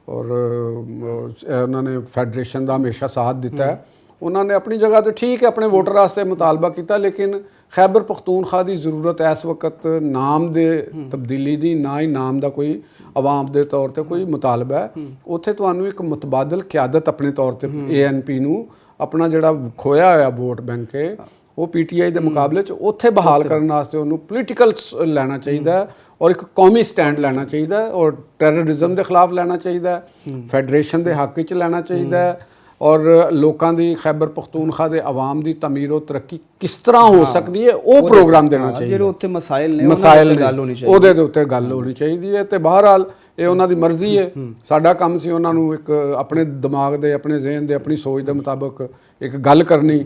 ਔਰ ਉਹਨਾਂ ਨੇ ਫੈਡਰੇਸ਼ਨ ਦਾ ਹਮੇਸ਼ਾ ਸਾਥ ਦਿੱਤਾ ਹੈ। ਉਹਨਾਂ ਨੇ ਆਪਣੀ ਜਗ੍ਹਾ ਤੇ ਠੀਕ ਹੈ ਆਪਣੇ ਵੋਟਰ ਵਾਸਤੇ ਮੁਤਾਲਬਾ ਕੀਤਾ, ਲੇਕਿਨ ਖੈਬਰ ਪਖਤੂਨਖਵਾ ਦੀ ਜ਼ਰੂਰਤ ਇਸ ਵਕਤ ਨਾਮ ਦੇ ਤਬਦੀਲੀ ਦੀ, ਨਾ ਹੀ ਨਾਮ ਦਾ ਕੋਈ ਆਵਾਮ ਦੇ ਤੌਰ ਤੇ ਕੋਈ ਮੁਤਾਲਬਾ ਹੈ। ਉੱਥੇ ਤੁਹਾਨੂੰ ਇੱਕ ਮੁਤਬਾਦਲ ਕਿਆਦਤ ਆਪਣੇ ਤੌਰ ਤੇ ਏਐਨਪੀ ਨੂੰ ਆਪਣਾ ਜਿਹੜਾ ਖੋਇਆ ਹੋਇਆ ਵੋਟ ਬੈਂਕ ਹੈ ਉਹ ਪੀਟੀਆਈ ਦੇ ਮੁਕਾਬਲੇ 'ਚ ਉੱਥੇ ਬਹਾਲ ਕਰਨ ਵਾਸਤੇ ਉਹਨੂੰ ਪੋਲੀਟੀਕਲ ਲੈਣਾ ਚਾਹੀਦਾ ਔਰ ਇੱਕ ਕੌਮੀ ਸਟੈਂਡ ਲੈਣਾ ਚਾਹੀਦਾ ਔਰ ਟੈਰਰਿਜ਼ਮ ਦੇ ਖਿਲਾਫ ਲੈਣਾ ਚਾਹੀਦਾ, ਫੈਡਰੇਸ਼ਨ ਦੇ ਹੱਕ 'ਚ ਲੈਣਾ ਚਾਹੀਦਾ ਔਰ ਲੋਕਾਂ ਦੀ ਖੈਬਰ ਪਖਤੂਨਖਵਾ ਦੇ ਆਵਾਮ ਦੀ ਤਮੀਰ ਔਰ ਤਰੱਕੀ ਕਿਸ ਤਰ੍ਹਾਂ ਹੋ ਸਕਦੀ ਹੈ ਉਹ ਪ੍ਰੋਗਰਾਮ ਦੇਣਾ ਚਾਹੀਦਾ। ਜਿਹੜੇ ਉੱਥੇ ਮਸਾਇਲ ਨੇ ਗੱਲ ਹੋਣੀ ਚਾਹੀਦੀ, ਉਹਦੇ ਦੇ ਉੱਤੇ ਗੱਲ ਹੋਣੀ ਚਾਹੀਦੀ ਹੈ। ਤੇ ਬਹਰਹਾਲ ਇਹ ਉਹਨਾਂ ਦੀ ਮਰਜ਼ੀ ਹੈ, ਸਾਡਾ ਕੰਮ ਸੀ ਉਹਨਾਂ ਨੂੰ ਇੱਕ ਆਪਣੇ ਦਿਮਾਗ ਦੇ, ਆਪਣੇ ਜ਼ਿਹਨ ਦੇ, ਆਪਣੀ ਸੋਚ ਦੇ ਮੁਤਾਬਕ ਇੱਕ ਗੱਲ ਕਰਨੀ।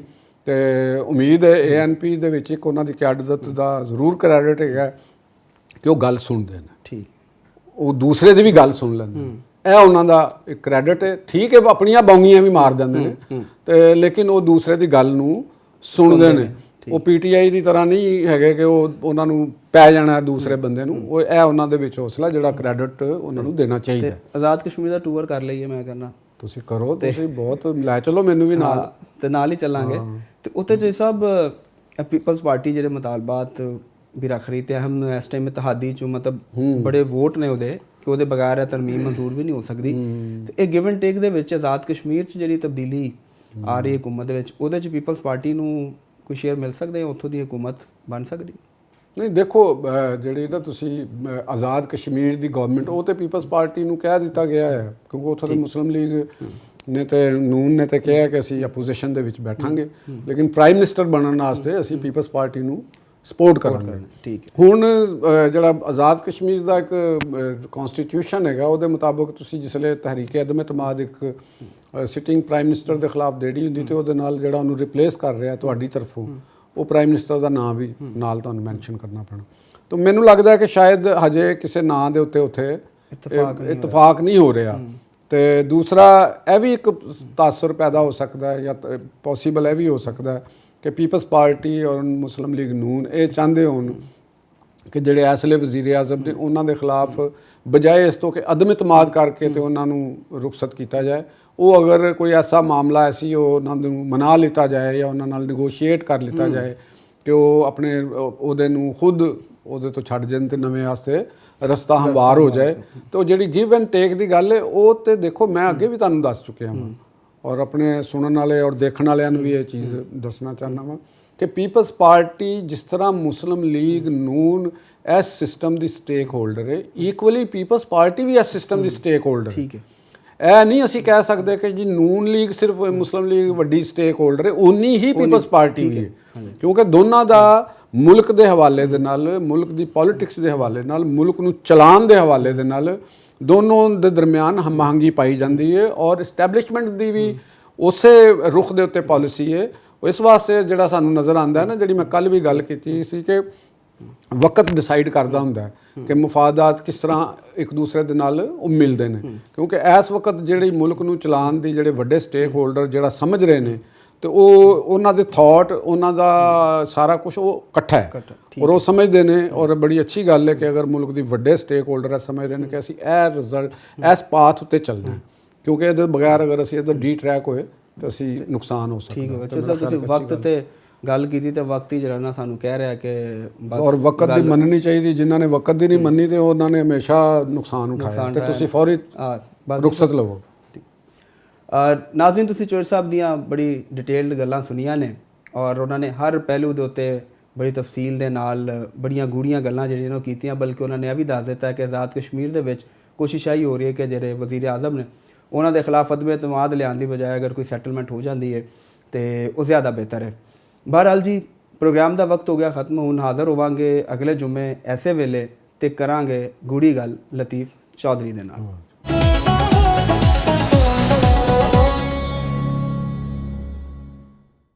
ਤੇ ਉਮੀਦ ਹੈ ਏਐਨਪੀ ਦੇ ਵਿੱਚ ਇੱਕ ਉਹਨਾਂ ਦੀ ਕਿਆਦਤ ਦਾ ਜ਼ਰੂਰ ਕ੍ਰੈਡਿਟ ਹੈਗਾ ਕਿ ਉਹ ਗੱਲ ਸੁਣਦੇ ਨੇ, ਠੀਕ, ਉਹ ਦੂਸਰੇ ਦੀ ਵੀ ਗੱਲ ਸੁਣ ਲੈਂਦੇ ਨੇ, ਇਹ ਉਹਨਾਂ ਦਾ ਇੱਕ ਕ੍ਰੈਡਿਟ ਹੈ। ਠੀਕ ਹੈ ਆਪਣੀਆਂ ਬੌਂਗੀਆਂ ਵੀ ਮਾਰ ਦਿੰਦੇ ਨੇ ਤੇ ਲੇਕਿਨ ਉਹ ਦੂਸਰੇ ਦੀ ਗੱਲ ਨੂੰ ਸੁਣਦੇ ਨੇ। ਉਹ ਪੀਟੀਆਈ ਦੀ ਤਰ੍ਹਾਂ ਨਹੀਂ ਹੈਗੇ ਕਿ ਉਹ ਉਹਨਾਂ ਨੂੰ ਪੈ ਜਾਣਾ ਦੂਸਰੇ ਬੰਦੇ ਨੂੰ, ਉਹ ਇਹ ਉਹਨਾਂ ਦੇ ਵਿੱਚ ਹੌਸਲਾ ਜਿਹੜਾ ਕ੍ਰੈਡਿਟ ਉਹਨਾਂ ਨੂੰ ਦੇਣਾ ਚਾਹੀਦਾ। ਆਜ਼ਾਦ ਕਸ਼ਮੀਰ ਦਾ ਟੂਰ ਕਰ ਲਈਏ ਮੈਂ ਕਹਿੰਦਾ, ਤੁਸੀਂ ਕਰੋ, ਤੁਸੀਂ ਬਹੁਤ ਲੈ ਚਲੋ ਮੈਨੂੰ ਵੀ ਨਾਲ। ਹਾਂ, ਤੇ ਨਾਲ ਹੀ ਚੱਲਾਂਗੇ। ਤੇ ਉੱਥੇ ਜੀ ਸਾਹਿਬ ਪੀਪਲਸ ਪਾਰਟੀ ਜਿਹੜੇ ਮੁਤਾਲਬਾਤ ਵੀ ਰੱਖ ਰਹੀ ਤੇ ਅਹਿਮ ਇਸ ਟਾਈਮ ਇਤਿਹਾਦੀ ਚੋਂ ਮਤਲਬ ਬੜੇ ਵੋਟ ਨੇ ਉਹਦੇ ਕਿ ਉਹਦੇ ਬਗੈਰ ਇਹ ਤਰਮੀਮ ਮਨਜ਼ੂਰ ਵੀ ਨਹੀਂ ਹੋ ਸਕਦੀ। ਤੇ ਇਹ ਗਿਵ ਐਂਡ ਟੇਕ ਦੇ ਵਿੱਚ ਆਜ਼ਾਦ ਕਸ਼ਮੀਰ 'ਚ ਜਿਹੜੀ ਤਬਦੀਲੀ ਆ ਰਹੀ ਹਕੂਮਤ ਦੇ ਵਿੱਚ, ਉਹਦੇ 'ਚ ਪੀਪਲਸ ਪਾਰਟੀ ਨੂੰ ਕੋਈ ਸ਼ੇਅਰ ਮਿਲ ਸਕਦੇ, ਉੱਥੋਂ ਦੀ ਹਕੂਮਤ ਬਣ ਸਕਦੀ? ਨਹੀਂ ਦੇਖੋ, ਜਿਹੜੀ ਨਾ ਤੁਸੀਂ ਆਜ਼ਾਦ ਕਸ਼ਮੀਰ ਦੀ ਗਵਰਨਮੈਂਟ, ਉਹ ਤੇ ਪੀਪਲਸ ਪਾਰਟੀ ਨੂੰ ਕਹਿ ਦਿੱਤਾ ਗਿਆ ਹੈ, ਕਿਉਂਕਿ ਉੱਥੋਂ ਦੇ ਮੁਸਲਿਮ ਲੀਗ ਨੇ ਤੇ ਨੂਨ ਨੇ ਤੇ ਕਿਹਾ ਕਿ ਅਸੀਂ ਆਪੋਜੀਸ਼ਨ ਦੇ ਵਿੱਚ ਬੈਠਾਂਗੇ, ਲੇਕਿਨ ਪ੍ਰਾਈਮ ਮਿਨਿਸਟਰ ਬਣਨ ਵਾਸਤੇ ਅਸੀਂ ਪੀਪਲਸ ਪਾਰਟੀ ਨੂੰ ਸਪੋਰਟ ਕਰਾਂਗੇ। ਠੀਕ ਹੈ। ਹੁਣ ਜਿਹੜਾ ਆਜ਼ਾਦ ਕਸ਼ਮੀਰ ਦਾ ਇੱਕ ਕਨਸਟੀਟਿਊਸ਼ਨ ਹੈਗਾ, ਉਹਦੇ ਮੁਤਾਬਕ ਤੁਸੀਂ ਜਿਸਲੇ ਤਹਿਰੀਕ ਅਦਮ ਇਤਮਾਦ ਇੱਕ ਸਿਟਿੰਗ ਪ੍ਰਾਈਮ ਮਿਨਿਸਟਰ ਦੇ ਖਿਲਾਫ ਦੇਣੀ ਹੁੰਦੀ ਤੇ ਉਹਦੇ ਨਾਲ ਜਿਹੜਾ ਉਹਨੂੰ ਰਿਪਲੇਸ ਕਰ ਰਿਹਾ ਤੁਹਾਡੀ ਤਰਫੋਂ, ਉਹ ਪ੍ਰਾਈਮ ਮਿਨਿਸਟਰ ਦਾ ਨਾਮ ਵੀ ਨਾਲ ਤੁਹਾਨੂੰ ਮੈਂਸ਼ਨ ਕਰਨਾ ਪੈਣਾ। ਤਾਂ ਮੈਨੂੰ ਲੱਗਦਾ ਹੈ ਕਿ ਸ਼ਾਇਦ ਹਜੇ ਕਿਸੇ ਨਾਂ ਦੇ ਉੱਤੇ ਉੱਥੇ ਇਤਫਾਕ ਨਹੀਂ ਹੋ ਰਿਹਾ। ਤੇ ਦੂਸਰਾ ਇਹ ਵੀ ਇੱਕ ਤਾਸਰ ਪੈਦਾ ਹੋ ਸਕਦਾ ਹੈ ਜਾਂ ਪੋਸੀਬਲ ਇਹ ਵੀ ਹੋ ਸਕਦਾ ਹੈ ਕਿ ਪੀਪਲਸ ਪਾਰਟੀ ਔਰ ਮੁਸਲਿਮ ਲੀਗ ਨੂਨ ਇਹ ਚਾਹੁੰਦੇ ਹੋਣ ਕਿ ਜਿਹੜੇ ਇਸ ਵੇਲੇ ਵਜ਼ੀਰ ਆਜ਼ਮ ਨੇ ਉਹਨਾਂ ਦੇ ਖਿਲਾਫ ਬਜਾਏ ਇਸ ਤੋਂ ਕਿ ਅਦਮ ਇਤਮਾਦ ਕਰਕੇ ਤੇ ਉਹਨਾਂ ਨੂੰ ਰੁਖਸਤ ਕੀਤਾ ਜਾਏ, ਉਹ ਅਗਰ ਕੋਈ ਐਸਾ ਮਾਮਲਾ ਐਸੀ ਉਹਨਾਂ ਨੂੰ ਮਨਾ ਲਿੱਤਾ ਜਾਏ ਜਾਂ ਉਹਨਾਂ ਨਾਲ ਨੈਗੋਸ਼ੀਏਟ ਕਰ ਲਿੱਤਾ ਜਾਏ ਕਿ ਉਹ ਆਪਣੇ ਉਹਦੇ ਨੂੰ ਖੁਦ ਉਹਦੇ ਤੋਂ ਛੱਡ ਜਾਣ ਤੇ ਨਵੇਂ ਵਾਸਤੇ ਰਸਤਾ ਹਮਵਾਰ ਹੋ ਜਾਏ। ਤਾਂ ਜਿਹੜੀ ਗਿਵ ਐਂਡ ਟੇਕ ਦੀ ਗੱਲ ਹੈ, ਉਹ ਤੇ ਦੇਖੋ ਮੈਂ ਅੱਗੇ ਵੀ ਤੁਹਾਨੂੰ ਦੱਸ ਚੁੱਕਿਆ ਹਾਂ ਔਰ ਆਪਣੇ ਸੁਣਨ ਵਾਲੇ ਔਰ ਦੇਖਣ ਵਾਲਿਆਂ ਨੂੰ ਵੀ ਇਹ ਚੀਜ਼ ਦੱਸਣਾ ਚਾਹੁੰਦਾ ਵਾਂ ਕਿ ਪੀਪਲਸ ਪਾਰਟੀ ਜਿਸ ਤਰ੍ਹਾਂ ਮੁਸਲਿਮ ਲੀਗ ਨੂਨ ਇਸ ਸਿਸਟਮ ਦੀ ਸਟੇਕ ਹੋਲਡਰ ਹੈ, ਇਕੁਅਲੀ ਪੀਪਲਸ ਪਾਰਟੀ ਵੀ ਇਸ ਸਿਸਟਮ ਦੀ ਸਟੇਕ ਹੋਲਡਰ। ਠੀਕ ਹੈ। ਇਹ ਨਹੀਂ ਅਸੀਂ ਕਹਿ ਸਕਦੇ ਕਿ ਜੀ ਨੂਨ ਲੀਗ ਸਿਰਫ ਮੁਸਲਿਮ ਲੀਗ ਵੱਡੀ ਸਟੇਕ ਹੋਲਡਰ ਹੈ, ਉਨੀ ਹੀ ਪੀਪਲਸ ਪਾਰਟੀ ਵੀ ਹੈ, ਕਿਉਂਕਿ ਦੋਨਾਂ ਦਾ ਮੁਲਕ ਦੇ ਹਵਾਲੇ ਦੇ ਨਾਲ, ਮੁਲਕ ਦੀ ਪੋਲਿਟਿਕਸ ਦੇ ਹਵਾਲੇ ਨਾਲ, ਮੁਲਕ ਨੂੰ ਚਲਾਉਣ ਦੇ ਹਵਾਲੇ ਦੇ ਨਾਲ ਦੋਨੋਂ ਦੇ ਦਰਮਿਆਨ ਹਮਆਹੰਗੀ ਪਾਈ ਜਾਂਦੀ ਹੈ ਔਰ ਇਸਟੈਬਲਿਸ਼ਮੈਂਟ ਦੀ ਵੀ ਉਸੇ ਰੁਖ ਦੇ ਉੱਤੇ ਪਾਲਿਸੀ ਹੈ। ਇਸ ਵਾਸਤੇ ਜਿਹੜਾ ਸਾਨੂੰ ਨਜ਼ਰ ਆਉਂਦਾ ਹੈ ਨਾ, ਜਿਹੜੀ ਮੈਂ ਕੱਲ੍ਹ ਵੀ ਗੱਲ ਕੀਤੀ ਸੀ ਕਿ ਵਕਤ ਡਿਸਾਈਡ ਕਰਦਾ ਹੁੰਦਾ ਹੈ ਕਿ ਮਫਾਦਾਤ ਕਿਸ ਤਰ੍ਹਾਂ ਇੱਕ ਦੂਸਰੇ ਦੇ ਨਾਲ ਉਹ ਮਿਲਦੇ ਨੇ, ਕਿਉਂਕਿ ਇਸ ਵਕਤ ਜਿਹੜੀ ਮੁਲਕ ਨੂੰ ਚਲਾਉਣ ਦੀ ਜਿਹੜੇ ਵੱਡੇ ਸਟੇਕ ਹੋਲਡਰ ਜਿਹੜਾ ਸਮਝ ਰਹੇ ਨੇ ਤੇ ਉਹਨਾਂ ਦੇ ਥਾਟ, ਉਹਨਾਂ ਦਾ ਸਾਰਾ ਕੁਝ ਉਹ ਇਕੱਠਾ ਹੈ ਔਰ ਉਹ ਸਮਝਦੇ ਨੇ। ਔਰ ਬੜੀ ਅੱਛੀ ਗੱਲ ਹੈ ਕਿ ਅਗਰ ਮੁਲਕ ਦੀ ਵੱਡੇ ਸਟੇਕ ਹੋਲਡਰ ਸਮਝ ਰਹੇ ਨੇ ਕਿ ਅਸੀਂ ਇਹ ਰਿਜ਼ਲਟ ਇਸ ਪਾਥ ਉੱਤੇ ਚੱਲਣਾ ਹੈ, ਕਿਉਂਕਿ ਇਹਦੇ ਬਗੈਰ ਅਗਰ ਅਸੀਂ ਇਹਦਾ ਡੀ ਟਰੈਕ ਹੋਏ ਤਾਂ ਅਸੀਂ ਨੁਕਸਾਨ ਹੋ ਸਕਦਾ। ਠੀਕ ਹੈ। ਅੱਛਾ ਸਰ, ਤੁਸੀਂ ਵਕਤ ਤੇ ਗੱਲ ਕੀਤੀ ਤੇ ਵਕਤ ਹੀ ਜਿਹੜਾ ਨਾ ਸਾਨੂੰ ਕਹਿ ਰਿਹਾ ਕਿ ਬਸ ਔਰ ਵਕਤ ਦੀ ਮੰਨਣੀ ਚਾਹੀਦੀ। ਜਿਨ੍ਹਾਂ ਨੇ ਵਕਤ ਦੀ ਨਹੀਂ ਮੰਨੀ ਤੇ ਉਹਨਾਂ ਨੇ ਹਮੇਸ਼ਾ ਨੁਕਸਾਨ ਉਠਾਇਆ ਤੇ ਤੁਸੀਂ ਫੌਰੀ ਰੁਖਸਤ ਲਵੋ। ਨਾਜ਼ਰੀਨ, ਤੁਸੀਂ ਚੋਰ ਸਾਹਿਬ ਦੀਆਂ ਬੜੀ ਡਿਟੇਲਡ ਗੱਲਾਂ ਸੁਣੀਆਂ ਨੇ ਔਰ ਉਹਨਾਂ ਨੇ ਹਰ ਪਹਿਲੂ ਦੇ ਉੱਤੇ ਬੜੀ ਤਫਸੀਲ ਦੇ ਨਾਲ ਬੜੀਆਂ ਗੂੜੀਆਂ ਗੱਲਾਂ ਜਿਹੜੀਆਂ ਉਹ ਕੀਤੀਆਂ, ਬਲਕਿ ਉਹਨਾਂ ਨੇ ਇਹ ਵੀ ਦੱਸ ਦਿੱਤਾ ਕਿ ਆਜ਼ਾਦ ਕਸ਼ਮੀਰ ਦੇ ਵਿੱਚ ਕੋਸ਼ਿਸ਼ ਆਈ ਹੋ ਰਹੀ ਹੈ ਕਿ ਜਿਹੜੇ ਵਜ਼ੀਰ ਆਜ਼ਮ ਨੇ ਉਹਨਾਂ ਦੇ ਖਿਲਾਫ ਅਦਮ ਇਤਮਾਦ ਲਿਆਉਣ ਦੀ ਬਜਾਏ ਅਗਰ ਕੋਈ ਸੈਟਲਮੈਂਟ ਹੋ ਜਾਂਦੀ ਹੈ ਤੇ ਉਹ ਜ਼ਿਆਦਾ ਬਿਹਤਰ ਹੈ। ਬਹਰਹਾਲ ਜੀ, ਪ੍ਰੋਗਰਾਮ ਦਾ ਵਕਤ ਹੋ ਗਿਆ ਖਤਮ। ਹੁਣ ਹਾਜ਼ਰ ਹੋਵਾਂਗੇ ਅਗਲੇ ਜੁਮੇ ਐਸੇ ਵੇਲੇ ਤੇ ਕਰਾਂਗੇ ਗੂੜੀ ਗੱਲ ਲਤੀਫ ਚੌਧਰੀ ਦੇ ਨਾਲ।